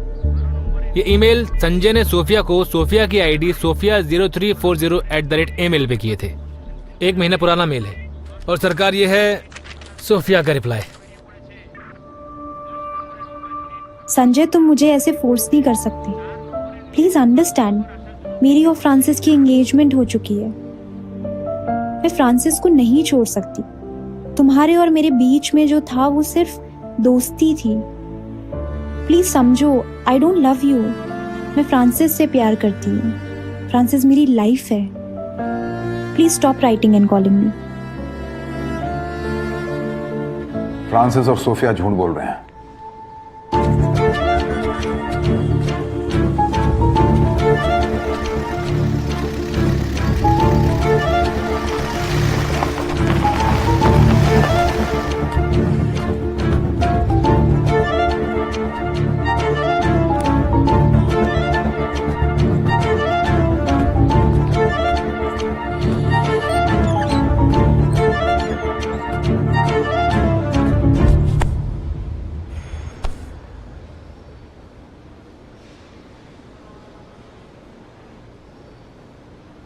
ये ईमेल संजय ने सोफिया को सोफिया की आईडी Sophia0340@email पे किए थे। 1 महीना पुराना मेल है और सरकार ये है सोफिया का रिप्लाई। संजय, तुम मुझे ऐसे फोर्स नहीं कर सकते। प्लीज अंडरस्टैंड, मेरी और फ्रांसिस की एंगेजमेंट हो चुकी है। मैं फ्रांसिस को नहीं छोड़ सकती। तुम्हारे और मेरे बीच में जो था वो सिर्फ दोस्ती थी। प्लीज समझो, आई डोंट लव यू। मैं फ्रांसिस से प्यार करती हूँ। फ्रांसिस मेरी लाइफ है। Please stop writing and calling me. Francis और सोफिया झूठ बोल रहे हैं।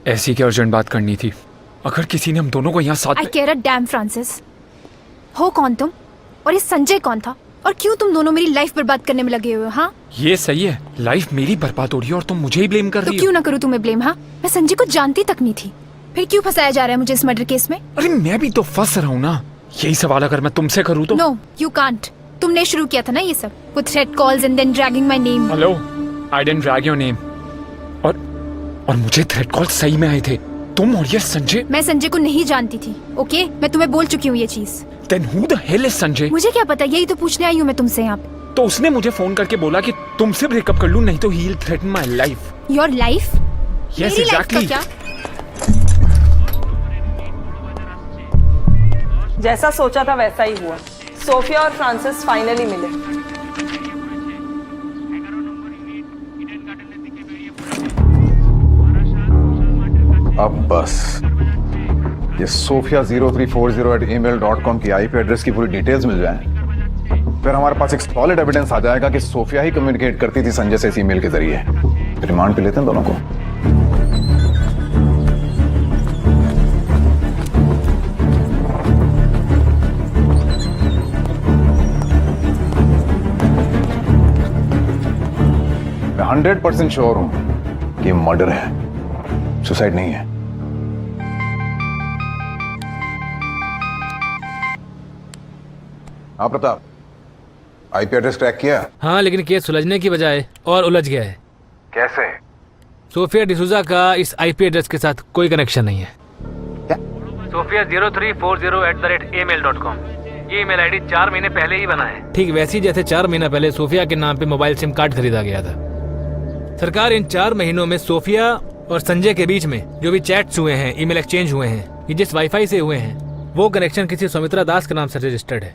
ऐसी क्या अर्जेंट बात करनी थी? अगर किसी ने हम दोनों को यहाँ साथ आई केयर अ डैम फ्रांसिस। हो कौन तुम और ये संजय कौन था और क्यों तुम दोनों मेरी लाइफ बर्बाद करने में लगे हुए हो? हाँ, ये सही है, लाइफ मेरी बर्बाद हो रही है और तुम मुझे ही ब्लेम कर तो रही हो। क्यों ना करूँ तुम्हें ब्लेम? हाँ, मैं संजय को जानती तक नहीं थी, फिर क्यों फंसाया जा रहा है मुझे इस मर्डर केस में? अरे मैं भी तो फंस रहा हूँ ना। यही सवाल अगर मैं तुमसे करूँ तो? No, you can't. तुमने शुरू किया था ना ये सब, with threat calls and then dragging my name. Hello, I didn't drag your name. और मुझे थ्रेट कॉल सही में आए थे। तुम और ये संजय। मैं संजय को नहीं जानती थी, ओके? मैं तुम्हें बोल चुकी हूँ ये चीज। Then who the hell is Sanjay? मुझे क्या पता, यही तो पूछने आई हूँ मैं तुमसे यहाँ पे। तो उसने मुझे फोन करके बोला कि तुमसे ब्रेकअप कर लूं, नहीं तो he'll threaten my life. Your life? Yes, मेरी लाइफ का exactly. क्या? जैसा सोचा था वैसा ही हुआ। सोफिया और फ्रांसिस फाइनली मिले। अब बस ये सोफिया 0340@email.com की आईपी एड्रेस की पूरी डिटेल्स मिल जाए, फिर हमारे पास एक सॉलिड एविडेंस आ जाएगा कि सोफिया ही कम्युनिकेट करती थी संजय से इस ईमेल के जरिए। रिमांड पे लेते हैं दोनों को। मैं 100% श्योर हूं कि मर्डर है, सुसाइड नहीं है। हाँ प्रताप, आईपी एड्रेस ट्रैक किया? हाँ, लेकिन केस सुलझने की बजाय और उलझ गया है। कैसे? सोफिया डिसूजा का इस आईपी एड्रेस के साथ कोई कनेक्शन नहीं है। सोफिया 0340@email.com ये ईमेल आईडी 4 महीने पहले ही बना है, ठीक वैसी जैसे 4 महीना पहले सोफिया के नाम पे मोबाइल सिम कार्ड खरीदा गया था। सरकार इन 4 महीनों में सोफिया और संजय के बीच में जो भी चैट्स हुए हैं, ईमेल एक्सचेंज हुए हैं, ये जिस वाईफाई से हुए हैं, वो कनेक्शन किसी सुमित्रा दास के नाम से रजिस्टर्ड है।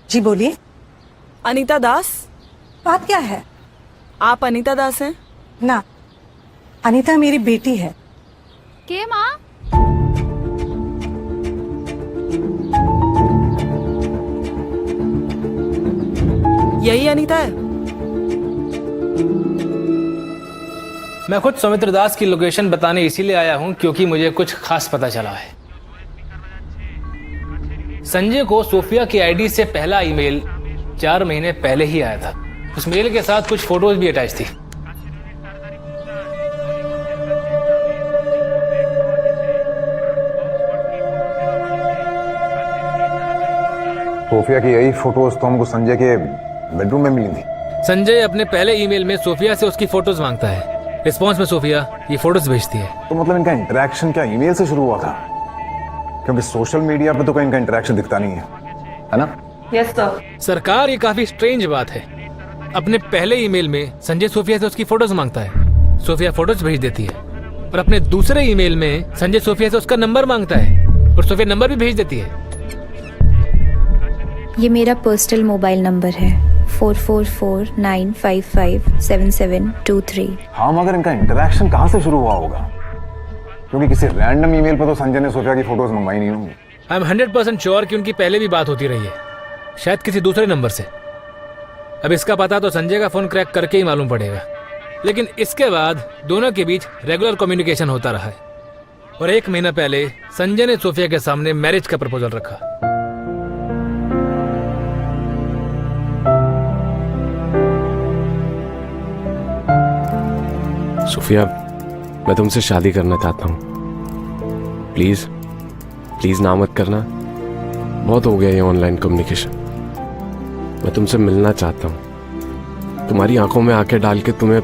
जी बोलिए। अनीता दास? बात क्या है? आप अनीता दास हैं? ना, अनीता मेरी बेटी है। के माँ? यही अनीता है? मैं खुद सुमित्र दास की लोकेशन बताने इसीलिए आया हूं क्योंकि मुझे कुछ खास पता चला है। संजय को सोफिया की आईडी से पहला ईमेल 4 महीने पहले ही आया था। उस मेल के साथ कुछ फोटोज भी अटैच थी। सोफिया की यही फोटोज तो हमको संजय के बेडरूम में मिली थी। संजय अपने पहले ईमेल में सोफिया से उसकी फोटोज मांगता है। रिस्पॉन्स में सोफिया ये फोटोज भेजती है। तो मतलब इनका इंटरेक्शन क्या ईमेल से शुरू हुआ था? क्योंकि सोशल मीडिया पे तो कोई इनका इंटरेक्शन दिखता नहीं है ना? Yes sir. सरकार, ये काफी स्ट्रेंज बात है। अपने पहले ईमेल में संजय सोफिया से उसकी फोटोज मांगता है, सोफिया फोटोज भेज देती है, और अपने दूसरे ईमेल में संजय सोफिया से उसका नंबर मांगता है और सोफिया नंबर भी भेज देती है। ये मेरा पर्सनल मोबाइल नंबर है 4449557723। हाँ, मगर इनका इंटरेक्शन कहाँ से शुरू हुआ होगा? क्योंकि किसी रैंडम ईमेल पर तो संजय ने सोफिया की फोटोज मंगवाई नहीं होंगी। आई एम 100% श्योर कि उनकी पहले भी बात होती रही है। शायद किसी दूसरे नंबर से। अब इसका पता तो संजय का फोन क्रैक करके ही मालूम पड़ेगा। लेकिन इसके बाद दोनों के बीच रेगुलर कम्युनिकेशन होता रहा है और 1 महीना पहले संजय ने सोफिया के सामने मैरिज का प्रपोजल रखा। सोफिया, मैं तुमसे शादी करना चाहता हूँ। प्लीज प्लीज ना मत करना। बहुत हो गया ये ऑनलाइन कम्युनिकेशन। मैं तुमसे मिलना चाहता हूँ। तुम्हारी आंखों में आंखें डाल के तुम्हें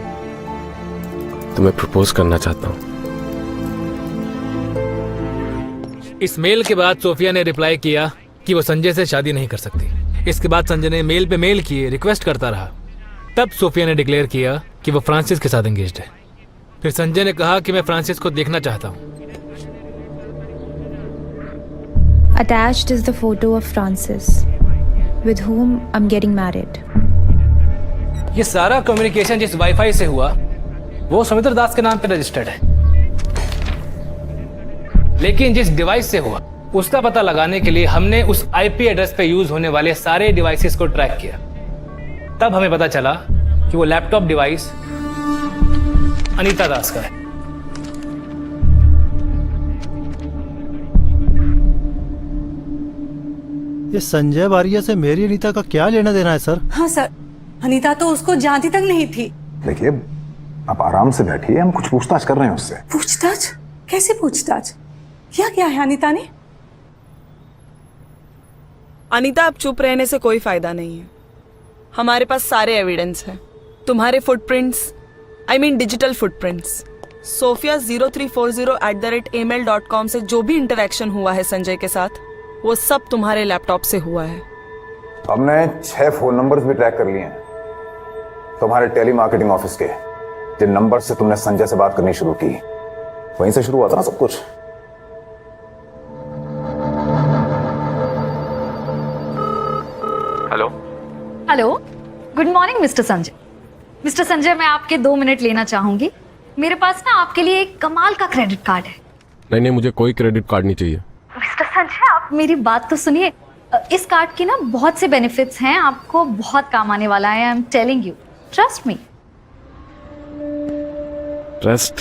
प्रपोज करना चाहता हूँ। इस मेल के बाद सोफिया ने रिप्लाई किया कि वो संजय से शादी नहीं कर सकती। इसके बाद संजय ने मेल पे मेल किए, रिक्वेस्ट करता रहा। तब सोफिया ने डिक्लेयर किया कि वो फ्रांसिस के साथ एंगेज्ड है। फिर संजय ने कहा कि मैं फ्रांसिस को देखना चाहता हूँ। Attached is the photo of Francis, with whom I'm getting married. ये सारा कम्युनिकेशन जिस वाईफाई से हुआ वो सौमित्र दास के नाम पे रजिस्टर्ड है, लेकिन जिस डिवाइस से हुआ उसका पता लगाने के लिए हमने उस आईपी एड्रेस पे यूज होने वाले सारे डिवाइसेस को ट्रैक किया। तब हमें पता चला कि वो लैपटॉप डिवाइस अनीता दास का है। ये संजय बारिया से मेरी अनीता का क्या लेना देना है सर? हाँ सर, अनीता तो उसको जानती तक नहीं थी। देखिए, आप आराम से बैठिए, हम कुछ पूछताछ कर रहे हैं उससे। पूछताछ? कैसे पूछताछ? क्या है अनीता ने? अनीता, अब चुप रहने से कोई फायदा नहीं है। हमारे पास सारे एविडेंस हैं। तुम्हारे footprints, I mean digital footprints. Sophia 0340@gmail.com से जो भी इंटरेक्शन हुआ है संजय के साथ, वो सब तुम्हारे लैपटॉप से हुआ है। हमने 6 फोन नंबर्स भी ट्रैक कर लिए हैं तुम्हारे टेलीमार्केटिंग ऑफिस के, जिन नंबर से तुमने संजय से बात करनी शुरू की। वहीं से शुरू हुआ था ना सब कुछ। Hello hello, good morning mister Sanjay. Mister Sanjay, मैं आपके 2 मिनट लेना चाहूंगी। मेरे पास ना आपके लिए एक कमाल का क्रेडिट कार्ड है। नहीं, मुझे कोई क्रेडिट कार्ड नहीं चाहिए। मिस्टर संजय, आप मेरी बात तो सुनिए। इस कार्ड के ना बहुत से बेनिफिट्स हैं, आपको बहुत काम आने वाला है। I am telling you, trust me. Trust?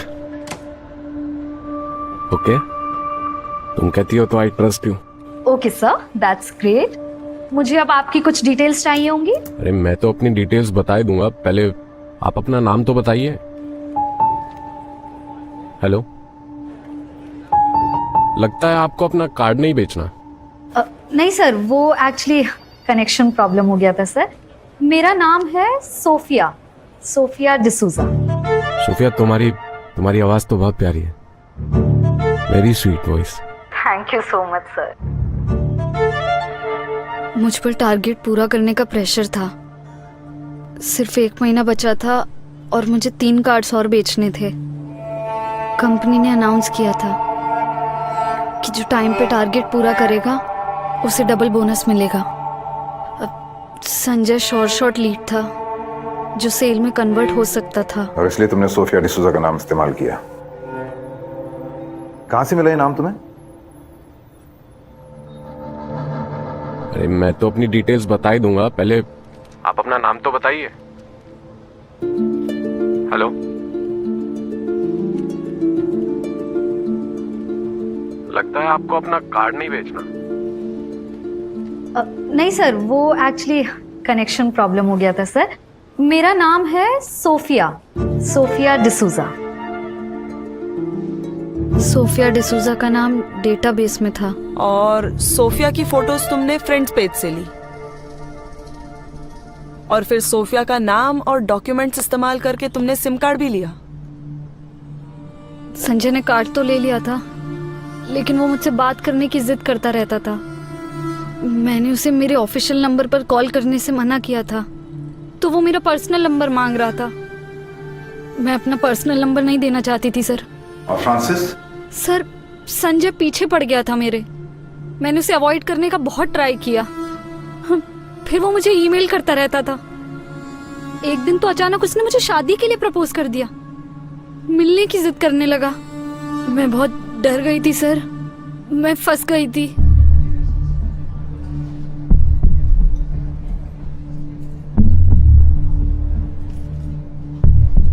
Okay, तुम कहती हो तो I trust you. Okay sir, that's great. मुझे अब आपकी कुछ डिटेल्स चाहिए होंगी। अरे मैं तो अपनी डिटेल्स बता ही दूंगा, पहले आप अपना नाम तो बताइए। हेलो, लगता है आपको अपना कार्ड नहीं बेचना। नहीं सर, वो एक्चुअली कनेक्शन प्रॉब्लम हो गया था सर। मेरा नाम है सोफिया, सोफिया डिसूजा। सोफिया, तुम्हारी आवाज तो बहुत प्यारी है। Very sweet voice. Thank you so much sir. मुझ पर टारगेट पूरा करने का प्रेशर था। सिर्फ 1 महीना बचा था और मुझे 3 कार्ड्स और बेचने थे। कंपनी ने अनाउंस किया था कि जो टाइम पे टारगेट पूरा करेगा उसे डबल बोनस मिलेगा। अब संजय शॉर्ट लीड था जो सेल में कन्वर्ट हो सकता था, और इसलिए तुमने सोफिया डिसूजा का नाम इस्तेमाल किया। कहां से मिला ये नाम तुम्हें? अरे मैं तो अपनी डिटेल्स बता ही दूंगा, पहले आप अपना नाम तो बताइए। हेलो, लगता है आपको अपना कार्ड नहीं बेचना। नहीं सर, वो एक्चुअली कनेक्शन प्रॉब्लम हो गया था सर। मेरा नाम है Sophia, Sophia D'Souza. Sophia D'Souza का नाम डेटाबेस में था। और सोफिया की फोटोज तुमने फ्रेंड्स पेज से ली और फिर सोफिया का नाम और डॉक्यूमेंट्स इस्तेमाल करके तुमने सिम कार्ड भी लिया। संजय ने कार्ड तो ले लिया था, लेकिन वो मुझसे बात करने की जिद करता रहता था। मैंने उसे मेरे ऑफिशियल नंबर पर कॉल करने से मना किया था, तो वो मेरा पर्सनल नंबर मांग रहा था। मैं अपना पर्सनल नंबर नहीं देना चाहती थी सर। और फ्रांसिस? सर, संजय पीछे पड़ गया था मेरे। मैंने उसे अवॉइड करने का बहुत ट्राई किया, फिर वो मुझे ईमेल करता रहता था। एक दिन तो अचानक उसने मुझे शादी के लिए प्रपोज कर दिया, मिलने की जिद करने लगा। मैं बहुत डर गई थी सर, मैं फंस गई थी।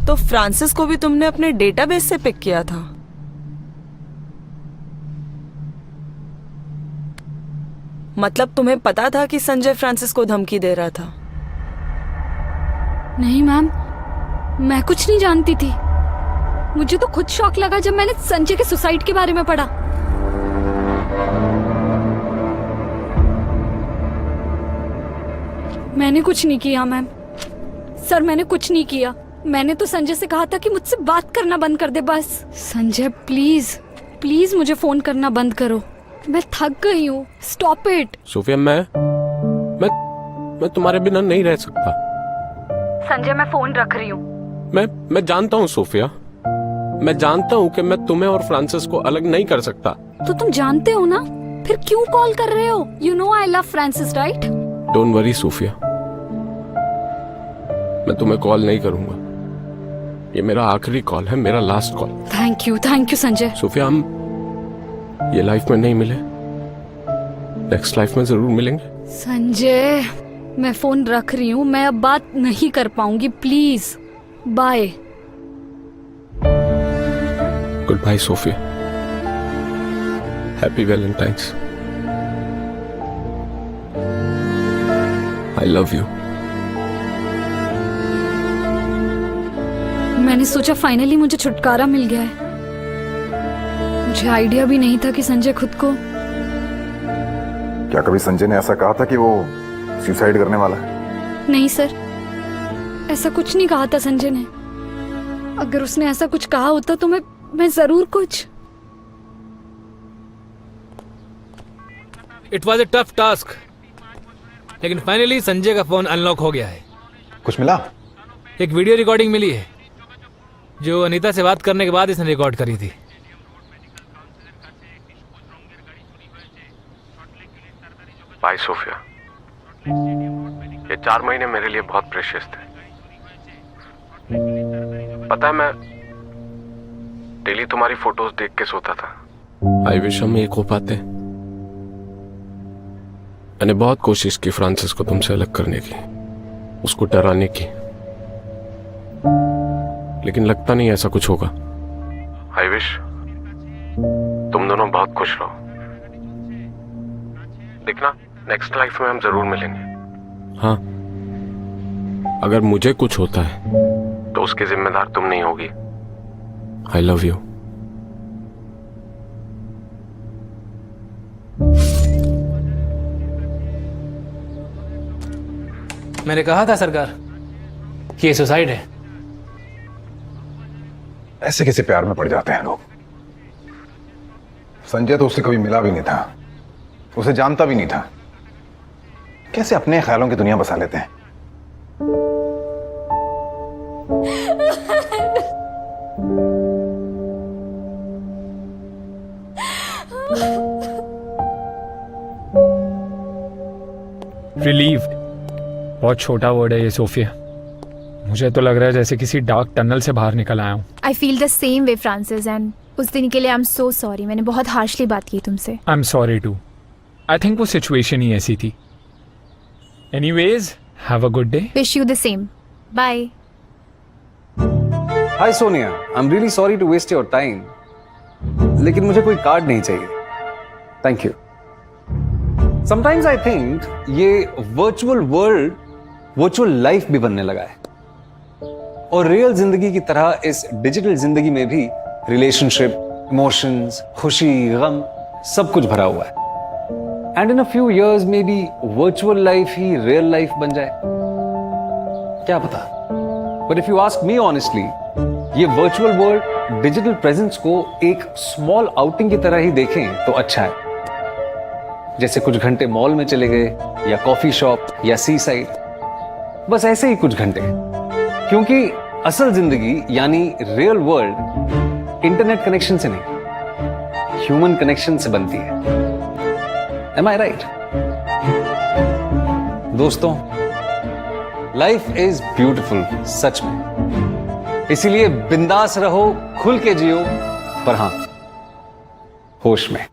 तो फ्रांसिस को भी तुमने अपने डेटाबेस से पिक किया था? मतलब तुम्हें पता था कि संजय फ्रांसिस को धमकी दे रहा था? नहीं मैम, मैं कुछ नहीं जानती थी। मुझे तो खुद शॉक लगा जब मैंने संजय के सुसाइड के बारे में पढ़ा। मैंने कुछ नहीं किया मैम। सर मैंने कुछ नहीं किया। मैंने तो संजय से कहा था कि मुझसे बात करना बंद कर दे बस। संजय प्लीज प्लीज मुझे फोन करना बंद करो, मैं थक गई हूँ। Stop it. सोफिया मैं तुम्हारे बिना नहीं रह सकता। संजय मैं फोन रख रही हूँ। मैं जानता हूँ सोफिया, मैं जानता हूँ कि मैं तुम्हें और फ्रांसिस को अलग नहीं कर सकता। तो तुम जानते हो ना, फिर क्यों कॉल कर रहे हो? You know I love Francis right? Don't worry Sophia, मैं तुम्हें कॉल नहीं करूंगा। ये मेरा आखिरी कॉल है, मेरा last call. Thank you Sanjay. Sophia, हम ये लाइफ में नहीं मिले, नेक्स्ट लाइफ में जरूर मिलेंगे। संजय मैं फोन रख रही हूँ, मैं अब बात नहीं कर पाऊंगी, please bye. Good bye Sophia, happy Valentine's, I love you. मैंने सोचा फाइनली मुझे छुटकारा मिल गया है। मुझे आइडिया भी नहीं था कि संजय खुद को। क्या कभी संजय ने ऐसा कहा था कि वो सुसाइड करने वाला है? नहीं सर, ऐसा कुछ नहीं कहा था संजय ने। अगर उसने ऐसा कुछ कहा होता तो मैं जरूर कुछ। It was a tough task, लेकिन फाइनली संजय का फोन अनलॉक हो गया है। कुछ मिला? एक वीडियो रिकॉर्डिंग मिली है जो अनीता से बात करने के बाद इसने रिकॉर्ड करी थी। बाय सोफिया, ये 4 महीने मेरे लिए बहुत प्रेशियस थे। पता है, मैं डेली तुम्हारी फोटोज देख के सोता था। आई विश हम एक हो पाते। मैंने बहुत कोशिश की फ्रांसिस को तुमसे अलग करने की, उसको डराने की, लेकिन लगता नहीं ऐसा कुछ होगा। आई विश तुम दोनों बहुत खुश रहो। देखना, नेक्स्ट लाइफ में हम जरूर मिलेंगे। हाँ, अगर मुझे कुछ होता है तो उसकी जिम्मेदार तुम नहीं होगी। आई लव यू। मैंने कहा था सरकार कि ये सुसाइड है। ऐसे कैसे प्यार में पड़ जाते हैं लोग। संजय तो उससे कभी मिला भी नहीं था, उसे जानता भी नहीं था। कैसे अपने ख्यालों की दुनिया बसा लेते हैं। रिलीव्ड बहुत छोटा वर्ड है ये सोफिया। मुझे तो लग रहा है जैसे किसी डार्क टनल से बाहर निकल आया हूँ। I feel the same way Francis, and उस दिन के लिए आई एम सो सॉरी। मैंने बहुत हार्शली बात की तुमसे। I am sorry too. I think वो सिचुएशन ही ऐसी थी। Anyways, have a good day. Wish you the same. Bye. Hi Sonia, I am really sorry to waste your time, लेकिन मुझे कोई कार्ड नहीं चाहिए। Thank you. Sometimes I think ये वर्चुअल वर्ल्ड वर्चुअल लाइफ भी बनने लगा है, और रियल जिंदगी की तरह इस डिजिटल जिंदगी में भी रिलेशनशिप, इमोशंस, खुशी, गम सब कुछ भरा हुआ है। And in a few years may be virtual life he real life बन जाए, क्या पता। But if you ask me honestly, ये वर्चुअल वर्ल्ड डिजिटल प्रेजेंस को एक स्मॉल आउटिंग की तरह ही देखें तो अच्छा है। जैसे कुछ घंटे मॉल में चले गए, या कॉफी शॉप, या सी साइड, बस ऐसे ही कुछ घंटे। क्योंकि असल जिंदगी यानी रियल वर्ल्ड इंटरनेट कनेक्शन से नहीं, ह्यूमन कनेक्शन से बनती है। एम आई राइट? दोस्तों, लाइफ इज ब्यूटिफुल सच में। इसीलिए बिंदास रहो, खुल के जियो, पर हां, होश में।